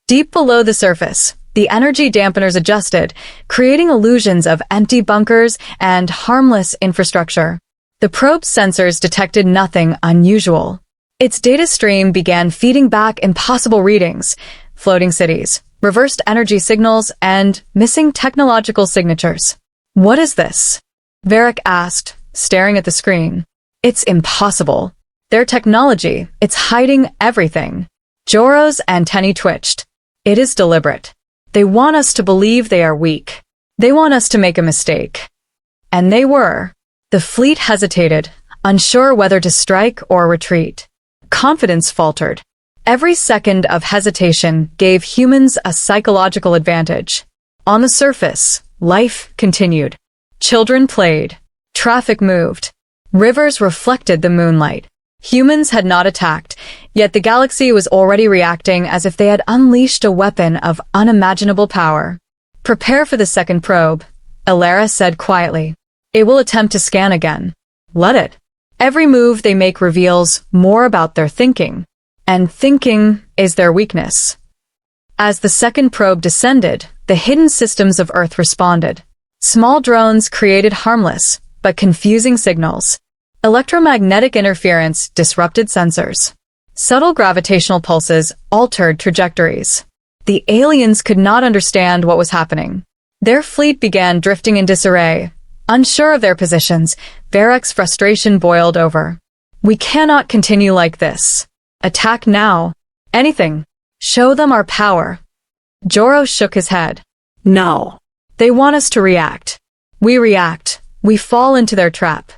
Deep below the surface, the energy dampeners adjusted, creating illusions of empty bunkers and harmless infrastructure. The probe's sensors detected nothing unusual. Its data stream began feeding back impossible readings, floating cities, reversed energy signals, and missing technological signatures. What is this? Varric asked, staring at the screen. It's impossible. Their technology, it's hiding everything. Joro's antennae twitched. It is deliberate. They want us to believe they are weak. They want us to make a mistake. And they were. The fleet hesitated, unsure whether to strike or retreat. Confidence faltered. Every second of hesitation gave humans a psychological advantage. On the surface, life continued. Children played. Traffic moved. Rivers reflected the moonlight. Humans had not attacked, yet the galaxy was already reacting as if they had unleashed a weapon of unimaginable power. Prepare for the second probe, Alara said quietly. It will attempt to scan again. Let it. Every move they make reveals more about their thinking, and thinking is their weakness. As the second probe descended, the hidden systems of Earth responded. Small drones created harmless, but confusing signals. Electromagnetic interference disrupted sensors. Subtle gravitational pulses altered trajectories. The aliens could not understand what was happening. Their fleet began drifting in disarray. Unsure of their positions, Varric's frustration boiled over. We cannot continue like this. Attack now. Anything. Show them our power. Joro shook his head. No. They want us to react. We react. We fall into their trap.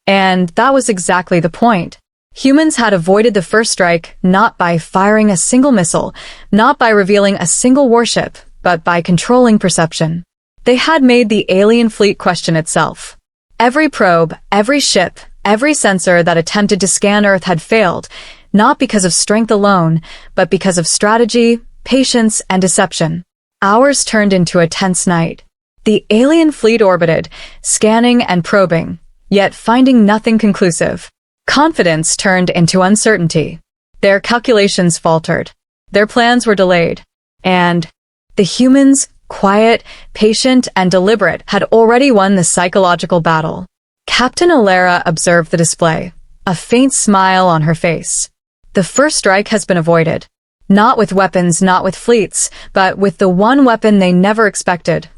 And that was exactly the point. Humans had avoided the first strike not by firing a single missile, not by revealing a single warship, but by controlling perception. They had made the alien fleet question itself. Every probe, every ship, every sensor that attempted to scan Earth had failed, not because of strength alone, but because of strategy, patience, and deception. Hours turned into a tense night. The alien fleet orbited, scanning and probing, yet finding nothing conclusive. Confidence turned into uncertainty. Their calculations faltered. Their plans were delayed. And the humans, quiet, patient, and deliberate, had already won the psychological battle. Captain Alara observed the display, a faint smile on her face. The first strike has been avoided. Not with weapons, not with fleets, but with the one weapon they never expected.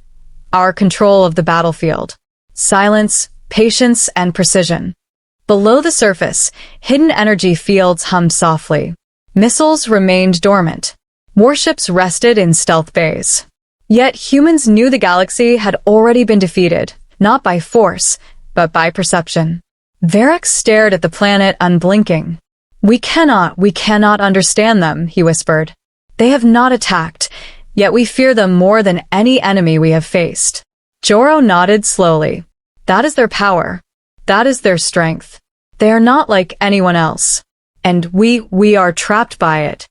Our control of the battlefield. Silence, patience, and precision. Below the surface, hidden energy fields hummed softly. Missiles remained dormant. Warships rested in stealth bays. Yet humans knew the galaxy had already been defeated, not by force, but by perception. Varric stared at the planet unblinking. We cannot understand them, he whispered. They have not attacked, yet we fear them more than any enemy we have faced. Joro nodded slowly. That is their power. That is their strength. They are not like anyone else. And we are trapped by it.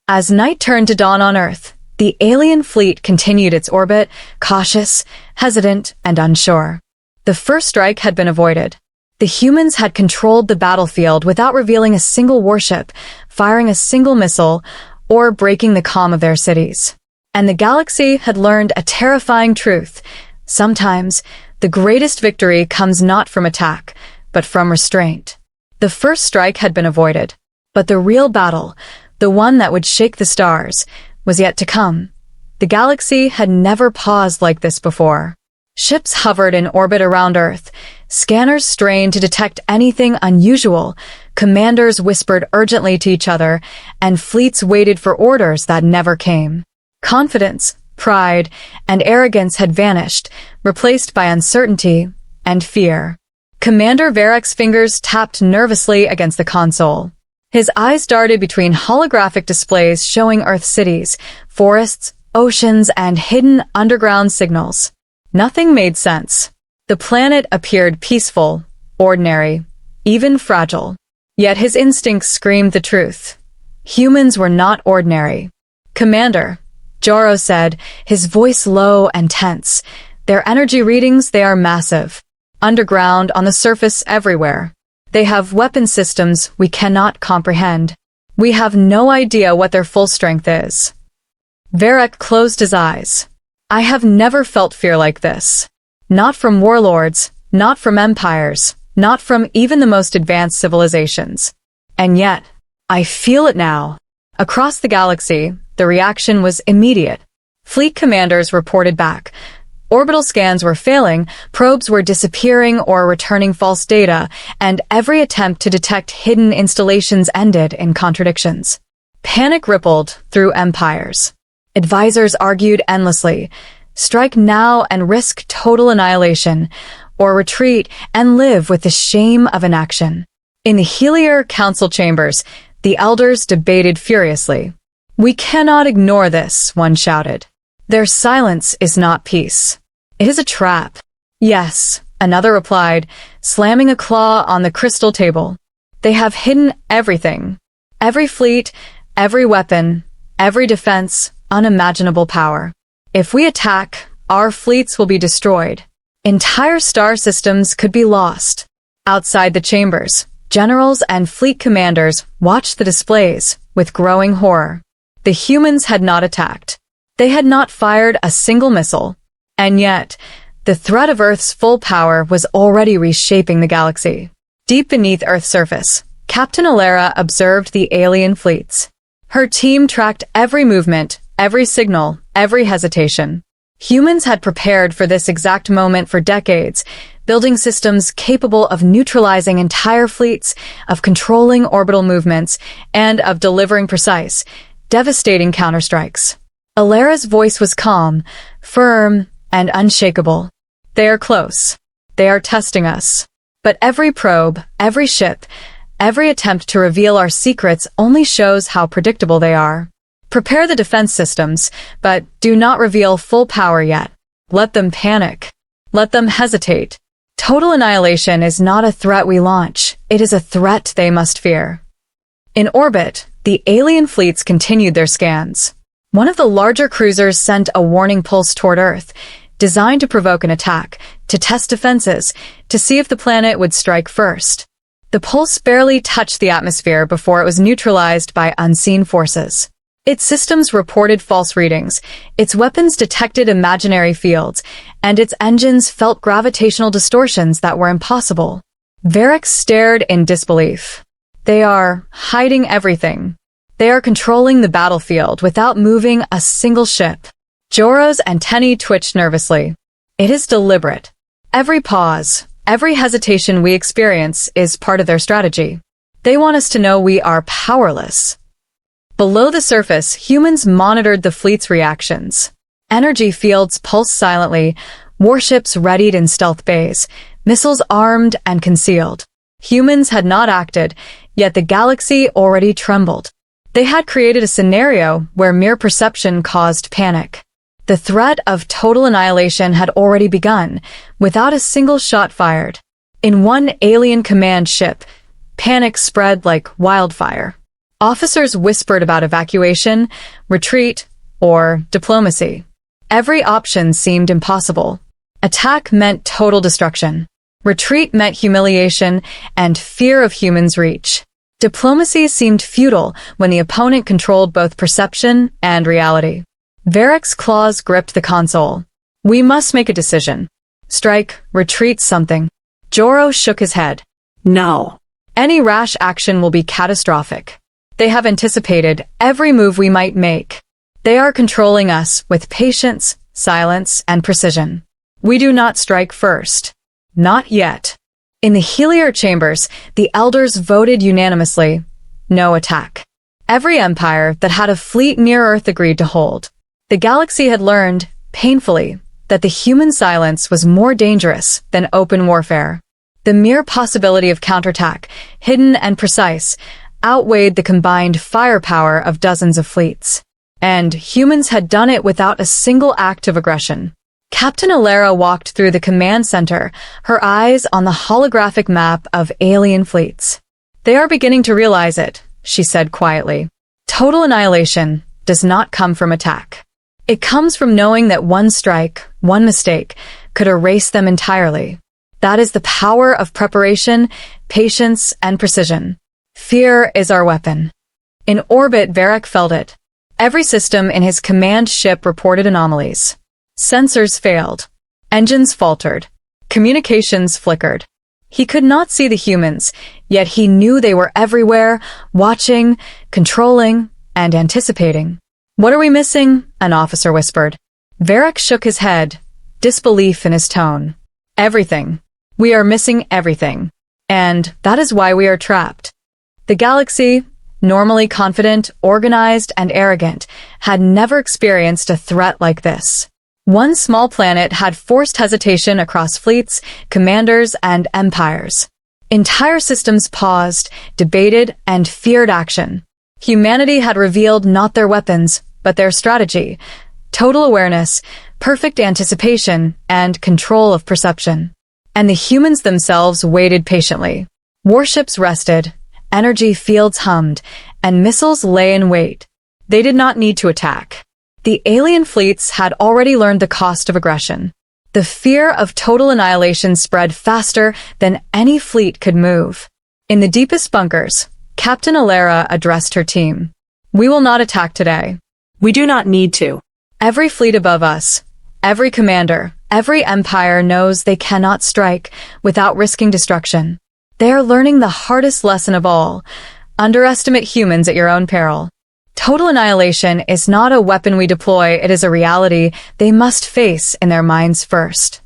As night turned to dawn on Earth, the alien fleet continued its orbit, cautious, hesitant, and unsure. The first strike had been avoided. The humans had controlled the battlefield without revealing a single warship, firing a single missile, or breaking the calm of their cities. And the galaxy had learned a terrifying truth. Sometimes, the greatest victory comes not from attack, but from restraint. The first strike had been avoided, but the real battle, the one that would shake the stars, was yet to come. The galaxy had never paused like this before. Ships hovered in orbit around Earth, Scanners strained to detect anything unusual, commanders whispered urgently to each other, and fleets waited for orders that never came. Confidence, pride, and arrogance had vanished, replaced by uncertainty and fear. Commander Varek's fingers tapped nervously against the console. His eyes darted between holographic displays showing Earth cities, forests, oceans, and hidden underground signals. Nothing made sense. The planet appeared peaceful, ordinary, even fragile. Yet his instincts screamed the truth. Humans were not ordinary. "Commander," Joro said, his voice low and tense. "Their energy readings, they are massive. Underground, on the surface, everywhere. They have weapon systems we cannot comprehend. We have no idea what their full strength is." Varek closed his eyes. "I have never felt fear like this. Not from warlords, not from empires, not from even the most advanced civilizations. And yet, I feel it now." Across the galaxy, the reaction was immediate. Fleet commanders reported back. Orbital scans were failing, probes were disappearing or returning false data, and every attempt to detect hidden installations ended in contradictions. Panic rippled through empires. Advisors argued endlessly. Strike now and risk total annihilation, or retreat and live with the shame of inaction. In the Helier council chambers, the elders debated furiously. "We cannot ignore this," one shouted. "Their silence is not peace. It is a trap." "Yes," another replied, slamming a claw on the crystal table. "They have hidden everything. Every fleet, every weapon, every defense, unimaginable power. If we attack, our fleets will be destroyed. Entire star systems could be lost." Outside the chambers, generals and fleet commanders watched the displays with growing horror. The humans had not attacked. They had not fired a single missile. And yet, the threat of Earth's full power was already reshaping the galaxy. Deep beneath Earth's surface, Captain Alara observed the alien fleets. Her team tracked every movement, every signal, every hesitation. Humans had prepared for this exact moment for decades, building systems capable of neutralizing entire fleets, of controlling orbital movements, and of delivering precise, devastating counterstrikes. Alara's voice was calm, firm, and unshakable. "They are close. They are testing us. But every probe, every ship, every attempt to reveal our secrets only shows how predictable they are. Prepare the defense systems, but do not reveal full power yet. Let them panic. Let them hesitate. Total annihilation is not a threat we launch. It is a threat they must fear." In orbit, the alien fleets continued their scans. One of the larger cruisers sent a warning pulse toward Earth, designed to provoke an attack, to test defenses, to see if the planet would strike first. The pulse barely touched the atmosphere before it was neutralized by unseen forces. Its systems reported false readings, its weapons detected imaginary fields, and its engines felt gravitational distortions that were impossible. Varek stared in disbelief. "They are hiding everything. They are controlling the battlefield without moving a single ship." Joro's antennae twitched nervously. "It is deliberate. Every pause, every hesitation we experience is part of their strategy. They want us to know we are powerless." Below the surface, humans monitored the fleet's reactions. Energy fields pulsed silently, warships readied in stealth bays, missiles armed and concealed. Humans had not acted, yet the galaxy already trembled. They had created a scenario where mere perception caused panic. The threat of total annihilation had already begun, without a single shot fired. In one alien command ship, panic spread like wildfire. Officers whispered about evacuation, retreat, or diplomacy. Every option seemed impossible. Attack meant total destruction. Retreat meant humiliation and fear of humans' reach. Diplomacy seemed futile when the opponent controlled both perception and reality. Varek's claws gripped the console. "We must make a decision. Strike, retreat, something." Joro shook his head. "No. Any rash action will be catastrophic. They have anticipated every move we might make. They are controlling us with patience, silence, and precision. We do not strike first. Not yet." In the Helier chambers, the elders voted unanimously, no attack. Every empire that had a fleet near Earth agreed to hold. The galaxy had learned, painfully, that the human silence was more dangerous than open warfare. The mere possibility of counterattack, hidden and precise, outweighed the combined firepower of dozens of fleets. And humans had done it without a single act of aggression. Captain Alara walked through the command center, her eyes on the holographic map of alien fleets. "They are beginning to realize it," she said quietly. "Total annihilation does not come from attack. It comes from knowing that one strike, one mistake, could erase them entirely. That is the power of preparation, patience, and precision. Fear is our weapon." In orbit, Varric felt it. Every system in his command ship reported anomalies. Sensors failed. Engines faltered. Communications flickered. He could not see the humans, yet he knew they were everywhere, watching, controlling, and anticipating. "What are we missing?" an officer whispered. Varric shook his head, disbelief in his tone. "Everything. We are missing everything. And that is why we are trapped." The galaxy, normally confident, organized, and arrogant, had never experienced a threat like this. One small planet had forced hesitation across fleets, commanders, and empires. Entire systems paused, debated, and feared action. Humanity had revealed not their weapons, but their strategy, total awareness, perfect anticipation, and control of perception. And the humans themselves waited patiently. Warships rested, energy fields hummed, and missiles lay in wait. They did not need to attack. The alien fleets had already learned the cost of aggression. The fear of total annihilation spread faster than any fleet could move. In the deepest bunkers, Captain Alara addressed her team. "We will not attack today. We do not need to. Every fleet above us, every commander, every empire knows they cannot strike without risking destruction. They are learning the hardest lesson of all: underestimate humans at your own peril. Total annihilation is not a weapon we deploy, it is a reality they must face in their minds first."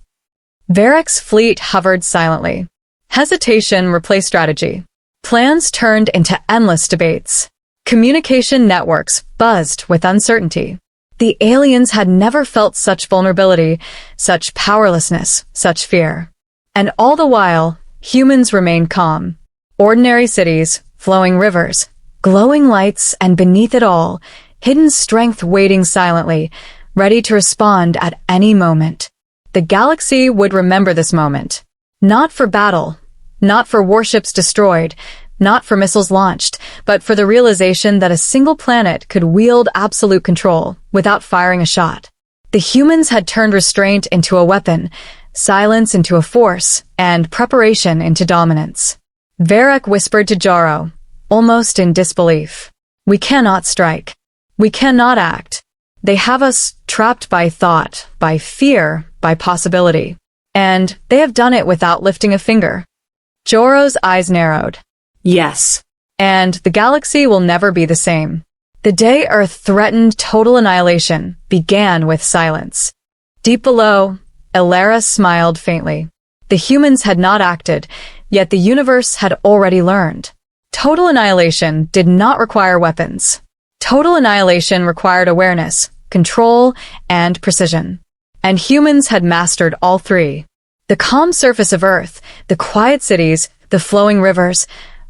Varric's fleet hovered silently. Hesitation replaced strategy. Plans turned into endless debates. Communication networks buzzed with uncertainty. The aliens had never felt such vulnerability, such powerlessness, such fear. And all the while, humans remained calm. Ordinary cities, flowing rivers, glowing lights, and beneath it all, hidden strength waiting silently, ready to respond at any moment. The galaxy would remember this moment. Not for battle, not for warships destroyed, not for missiles launched, but for the realization that a single planet could wield absolute control without firing a shot. The humans had turned restraint into a weapon, silence into a force, and preparation into dominance. Varric whispered to Jaro, almost in disbelief. "We cannot strike. We cannot act. They have us trapped by thought, by fear, by possibility. And they have done it without lifting a finger." Jaro's eyes narrowed. Yes. "And the galaxy will never be the same." The day Earth threatened total annihilation began with silence. Deep below, Alara smiled faintly. The humans had not acted, yet the universe had already learned. Total annihilation did not require weapons. Total annihilation required awareness, control, and precision. And humans had mastered all three. The calm surface of Earth, the quiet cities, the flowing rivers,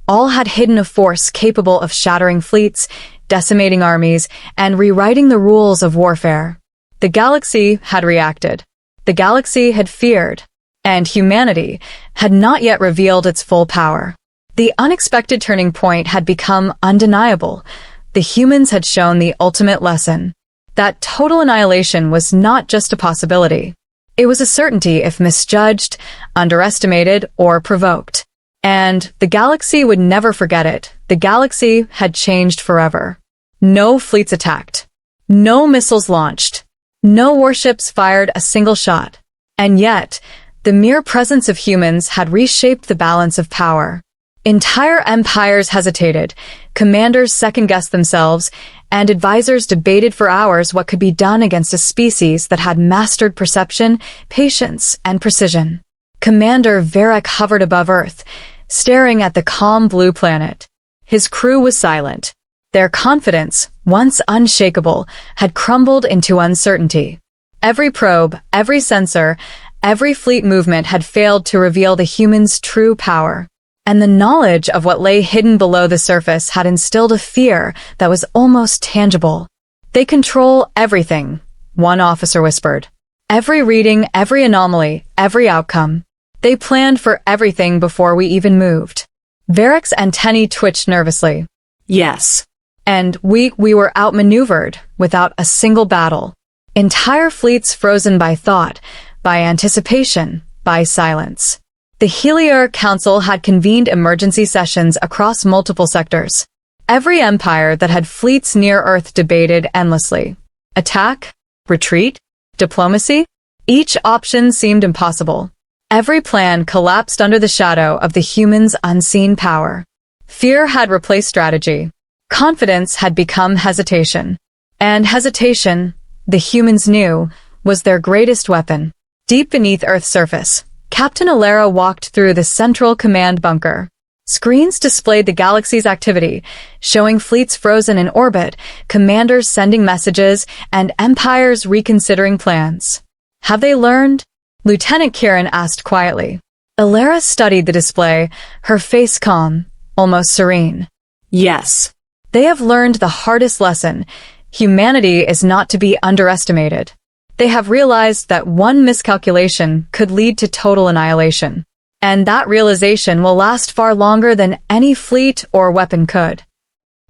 all had hidden a force capable of shattering fleets, decimating armies, and rewriting the rules of warfare. The galaxy had reacted. The galaxy had feared. And humanity had not yet revealed its full power. The unexpected turning point had become undeniable. The humans had shown the ultimate lesson: that total annihilation was not just a possibility. It was a certainty if misjudged, underestimated, or provoked. And the galaxy would never forget it. The galaxy had changed forever. No fleets attacked. No missiles launched. No warships fired a single shot. And yet, the mere presence of humans had reshaped the balance of power. Entire empires hesitated, commanders second-guessed themselves, and advisors debated for hours what could be done against a species that had mastered perception, patience, and precision. Commander Varric hovered above Earth, staring at the calm blue planet. His crew was silent. Their confidence, once unshakable, had crumbled into uncertainty. Every probe, every sensor, every fleet movement had failed to reveal the humans' true power. And the knowledge of what lay hidden below the surface had instilled a fear that was almost tangible. "They control everything," one officer whispered. "Every reading, every anomaly, every outcome. They planned for everything before we even moved." Varric's antennae twitched nervously. Yes. And we were outmaneuvered without a single battle. Entire fleets frozen by thought, by anticipation, by silence. The Heliar Council had convened emergency sessions across multiple sectors. Every empire that had fleets near Earth debated endlessly. Attack? Retreat? Diplomacy? Each option seemed impossible. Every plan collapsed under the shadow of the humans' unseen power. Fear had replaced strategy. Confidence had become hesitation. And hesitation, the humans knew, was their greatest weapon. Deep beneath Earth's surface, Captain Alara walked through the central command bunker. Screens displayed the galaxy's activity, showing fleets frozen in orbit, commanders sending messages, and empires reconsidering plans. "Have they learned?" Lieutenant Kieran asked quietly. Alara studied the display, her face calm, almost serene. Yes. "They have learned the hardest lesson. Humanity is not to be underestimated. They have realized that one miscalculation could lead to total annihilation. And that realization will last far longer than any fleet or weapon could."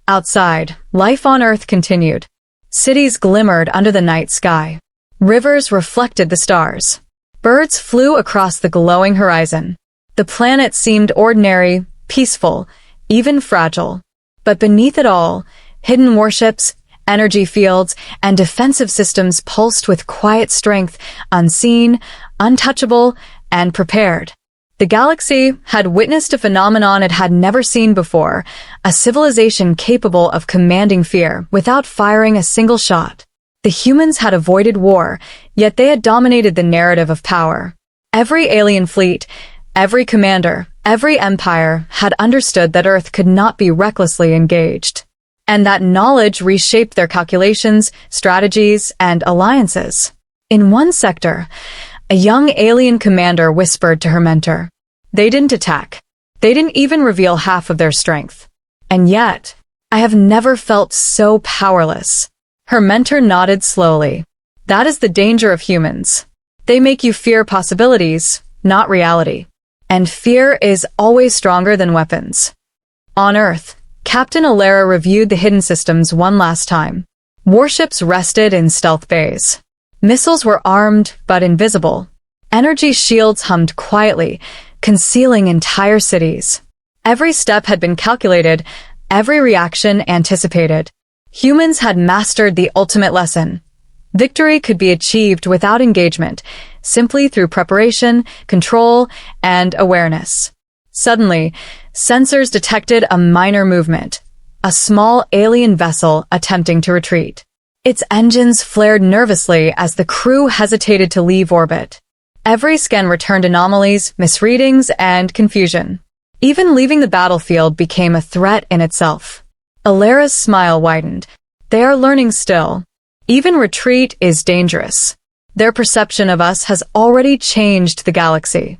Outside, life on Earth continued. Cities glimmered under the night sky. Rivers reflected the stars. Birds flew across the glowing horizon. The planet seemed ordinary, peaceful, even fragile. But beneath it all, hidden warships, energy fields, and defensive systems pulsed with quiet strength, unseen, untouchable, and prepared. The galaxy had witnessed a phenomenon it had never seen before, a civilization capable of commanding fear without firing a single shot. The humans had avoided war, yet they had dominated the narrative of power. Every alien fleet, every commander, every empire had understood that Earth could not be recklessly engaged. And that knowledge reshaped their calculations, strategies, and alliances. In one sector, a young alien commander whispered to her mentor. "They didn't attack. They didn't even reveal half of their strength. And yet, I have never felt so powerless." Her mentor nodded slowly. "That is the danger of humans. They make you fear possibilities, not reality. And fear is always stronger than weapons." On Earth, Captain Alara reviewed the hidden systems one last time. Warships rested in stealth bays. Missiles were armed but invisible. Energy shields hummed quietly, concealing entire cities. Every step had been calculated, every reaction anticipated. Humans had mastered the ultimate lesson. Victory could be achieved without engagement, simply through preparation, control, and awareness. Suddenly, sensors detected a minor movement, a small alien vessel attempting to retreat. Its engines flared nervously as the crew hesitated to leave orbit. Every scan returned anomalies, misreadings, and confusion. Even leaving the battlefield became a threat in itself. Alara's smile widened. "They are learning still. Even retreat is dangerous. Their perception of us has already changed the galaxy."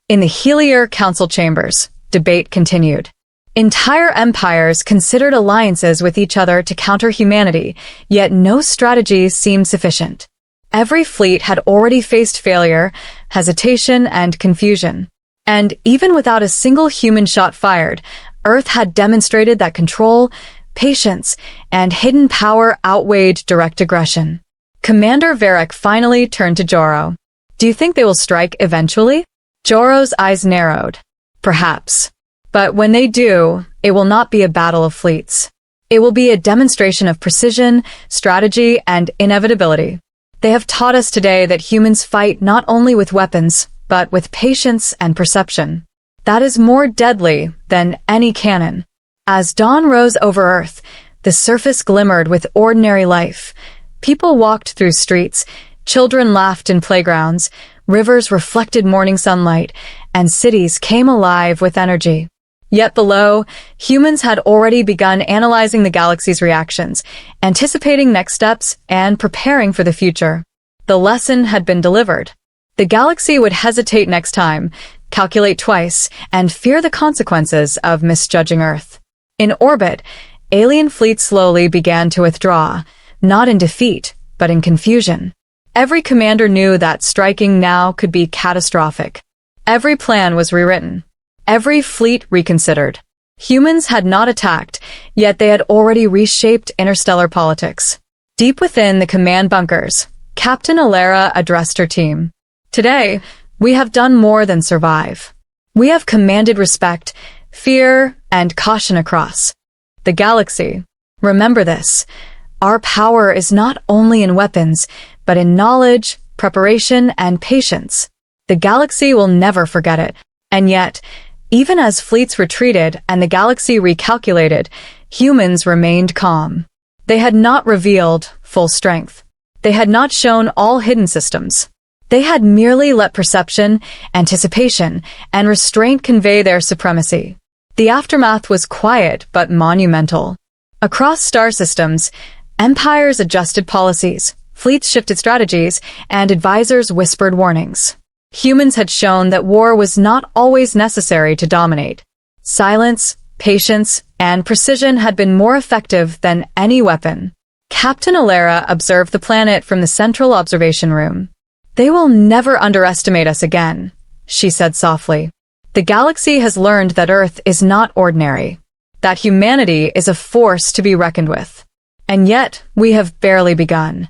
In the Heliar Council chambers, debate continued. Entire empires considered alliances with each other to counter humanity, yet no strategy seemed sufficient. Every fleet had already faced failure, hesitation, and confusion. And even without a single human shot fired, Earth had demonstrated that control, patience, and hidden power outweighed direct aggression. Commander Varric finally turned to Joro. "Do you think they will strike eventually?" Joro's eyes narrowed. "Perhaps. But when they do, it will not be a battle of fleets. It will be a demonstration of precision, strategy, and inevitability. They have taught us today that humans fight not only with weapons, but with patience and perception. That is more deadly than any cannon." As dawn rose over Earth, the surface glimmered with ordinary life. People walked through streets, children laughed in playgrounds, Rivers reflected morning sunlight, and cities came alive with energy. Yet below, humans had already begun analyzing the galaxy's reactions, anticipating next steps, and preparing for the future. The lesson had been delivered. The galaxy would hesitate next time, calculate twice, and fear the consequences of misjudging Earth. In orbit, alien fleets slowly began to withdraw, not in defeat, but in confusion. Every commander knew that striking now could be catastrophic. Every plan was rewritten. Every fleet reconsidered. Humans had not attacked, yet they had already reshaped interstellar politics. Deep within the command bunkers, Captain Alera addressed her team. Today, we have done more than survive. We have commanded respect, fear, and caution across the galaxy. Remember this. Our power is not only in weapons, but in knowledge, preparation, and patience. The galaxy will never forget it. And yet, even as fleets retreated and the galaxy recalculated, humans remained calm. They had not revealed full strength. They had not shown all hidden systems. They had merely let perception, anticipation, and restraint convey their supremacy. The aftermath was quiet but monumental. Across star systems, empires adjusted policies, fleets shifted strategies, and advisors whispered warnings. Humans had shown that war was not always necessary to dominate. Silence, patience, and precision had been more effective than any weapon. Captain Alera observed the planet from the central observation room. "They will never underestimate us again," she said softly. "The galaxy has learned that Earth is not ordinary, that humanity is a force to be reckoned with. And yet, we have barely begun."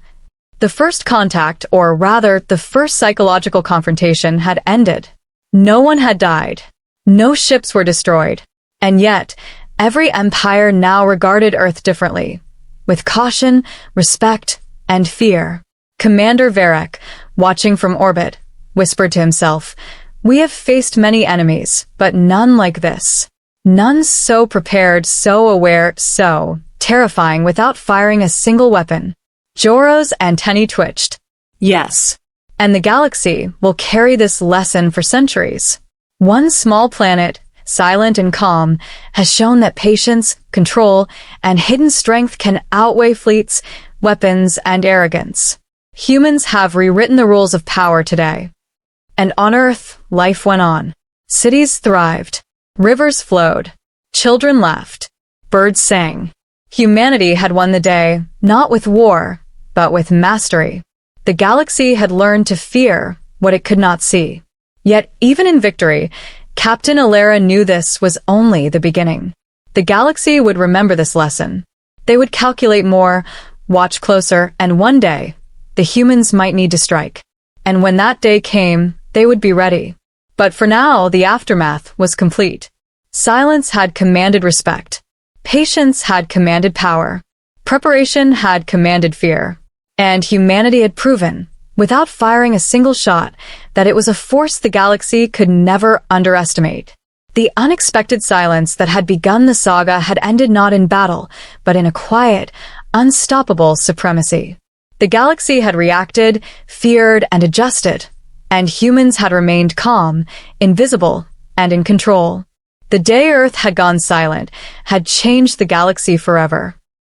The first contact, or rather, the first psychological confrontation, had ended. No one had died. No ships were destroyed. And yet, every empire now regarded Earth differently, with caution, respect, and fear. Commander Varek, watching from orbit, whispered to himself, "We have faced many enemies, but none like this. None so prepared, so aware, so terrifying without firing a single weapon." Joro's antennae twitched. Yes. And the galaxy will carry this lesson for centuries. One small planet, silent and calm, has shown that patience, control, and hidden strength can outweigh fleets, weapons, and arrogance. Humans have rewritten the rules of power today. And on Earth, life went on. Cities thrived. Rivers flowed. Children laughed. Birds sang. Humanity had won the day, not with war, but with mastery. The galaxy had learned to fear what it could not see. Yet, even in victory, Captain Alera knew this was only the beginning. The galaxy would remember this lesson. They would calculate more, watch closer, and one day, the humans might need to strike. And when that day came, they would be ready. But for now, the aftermath was complete. Silence had commanded respect. Patience had commanded power. Preparation had commanded fear. And humanity had proven, without firing a single shot, that it was a force the galaxy could never underestimate. The unexpected silence that had begun the saga had ended not in battle, but in a quiet, unstoppable supremacy. The galaxy had reacted, feared, and adjusted, and humans had remained calm, invisible, and in control. The day Earth had gone silent had changed the galaxy forever.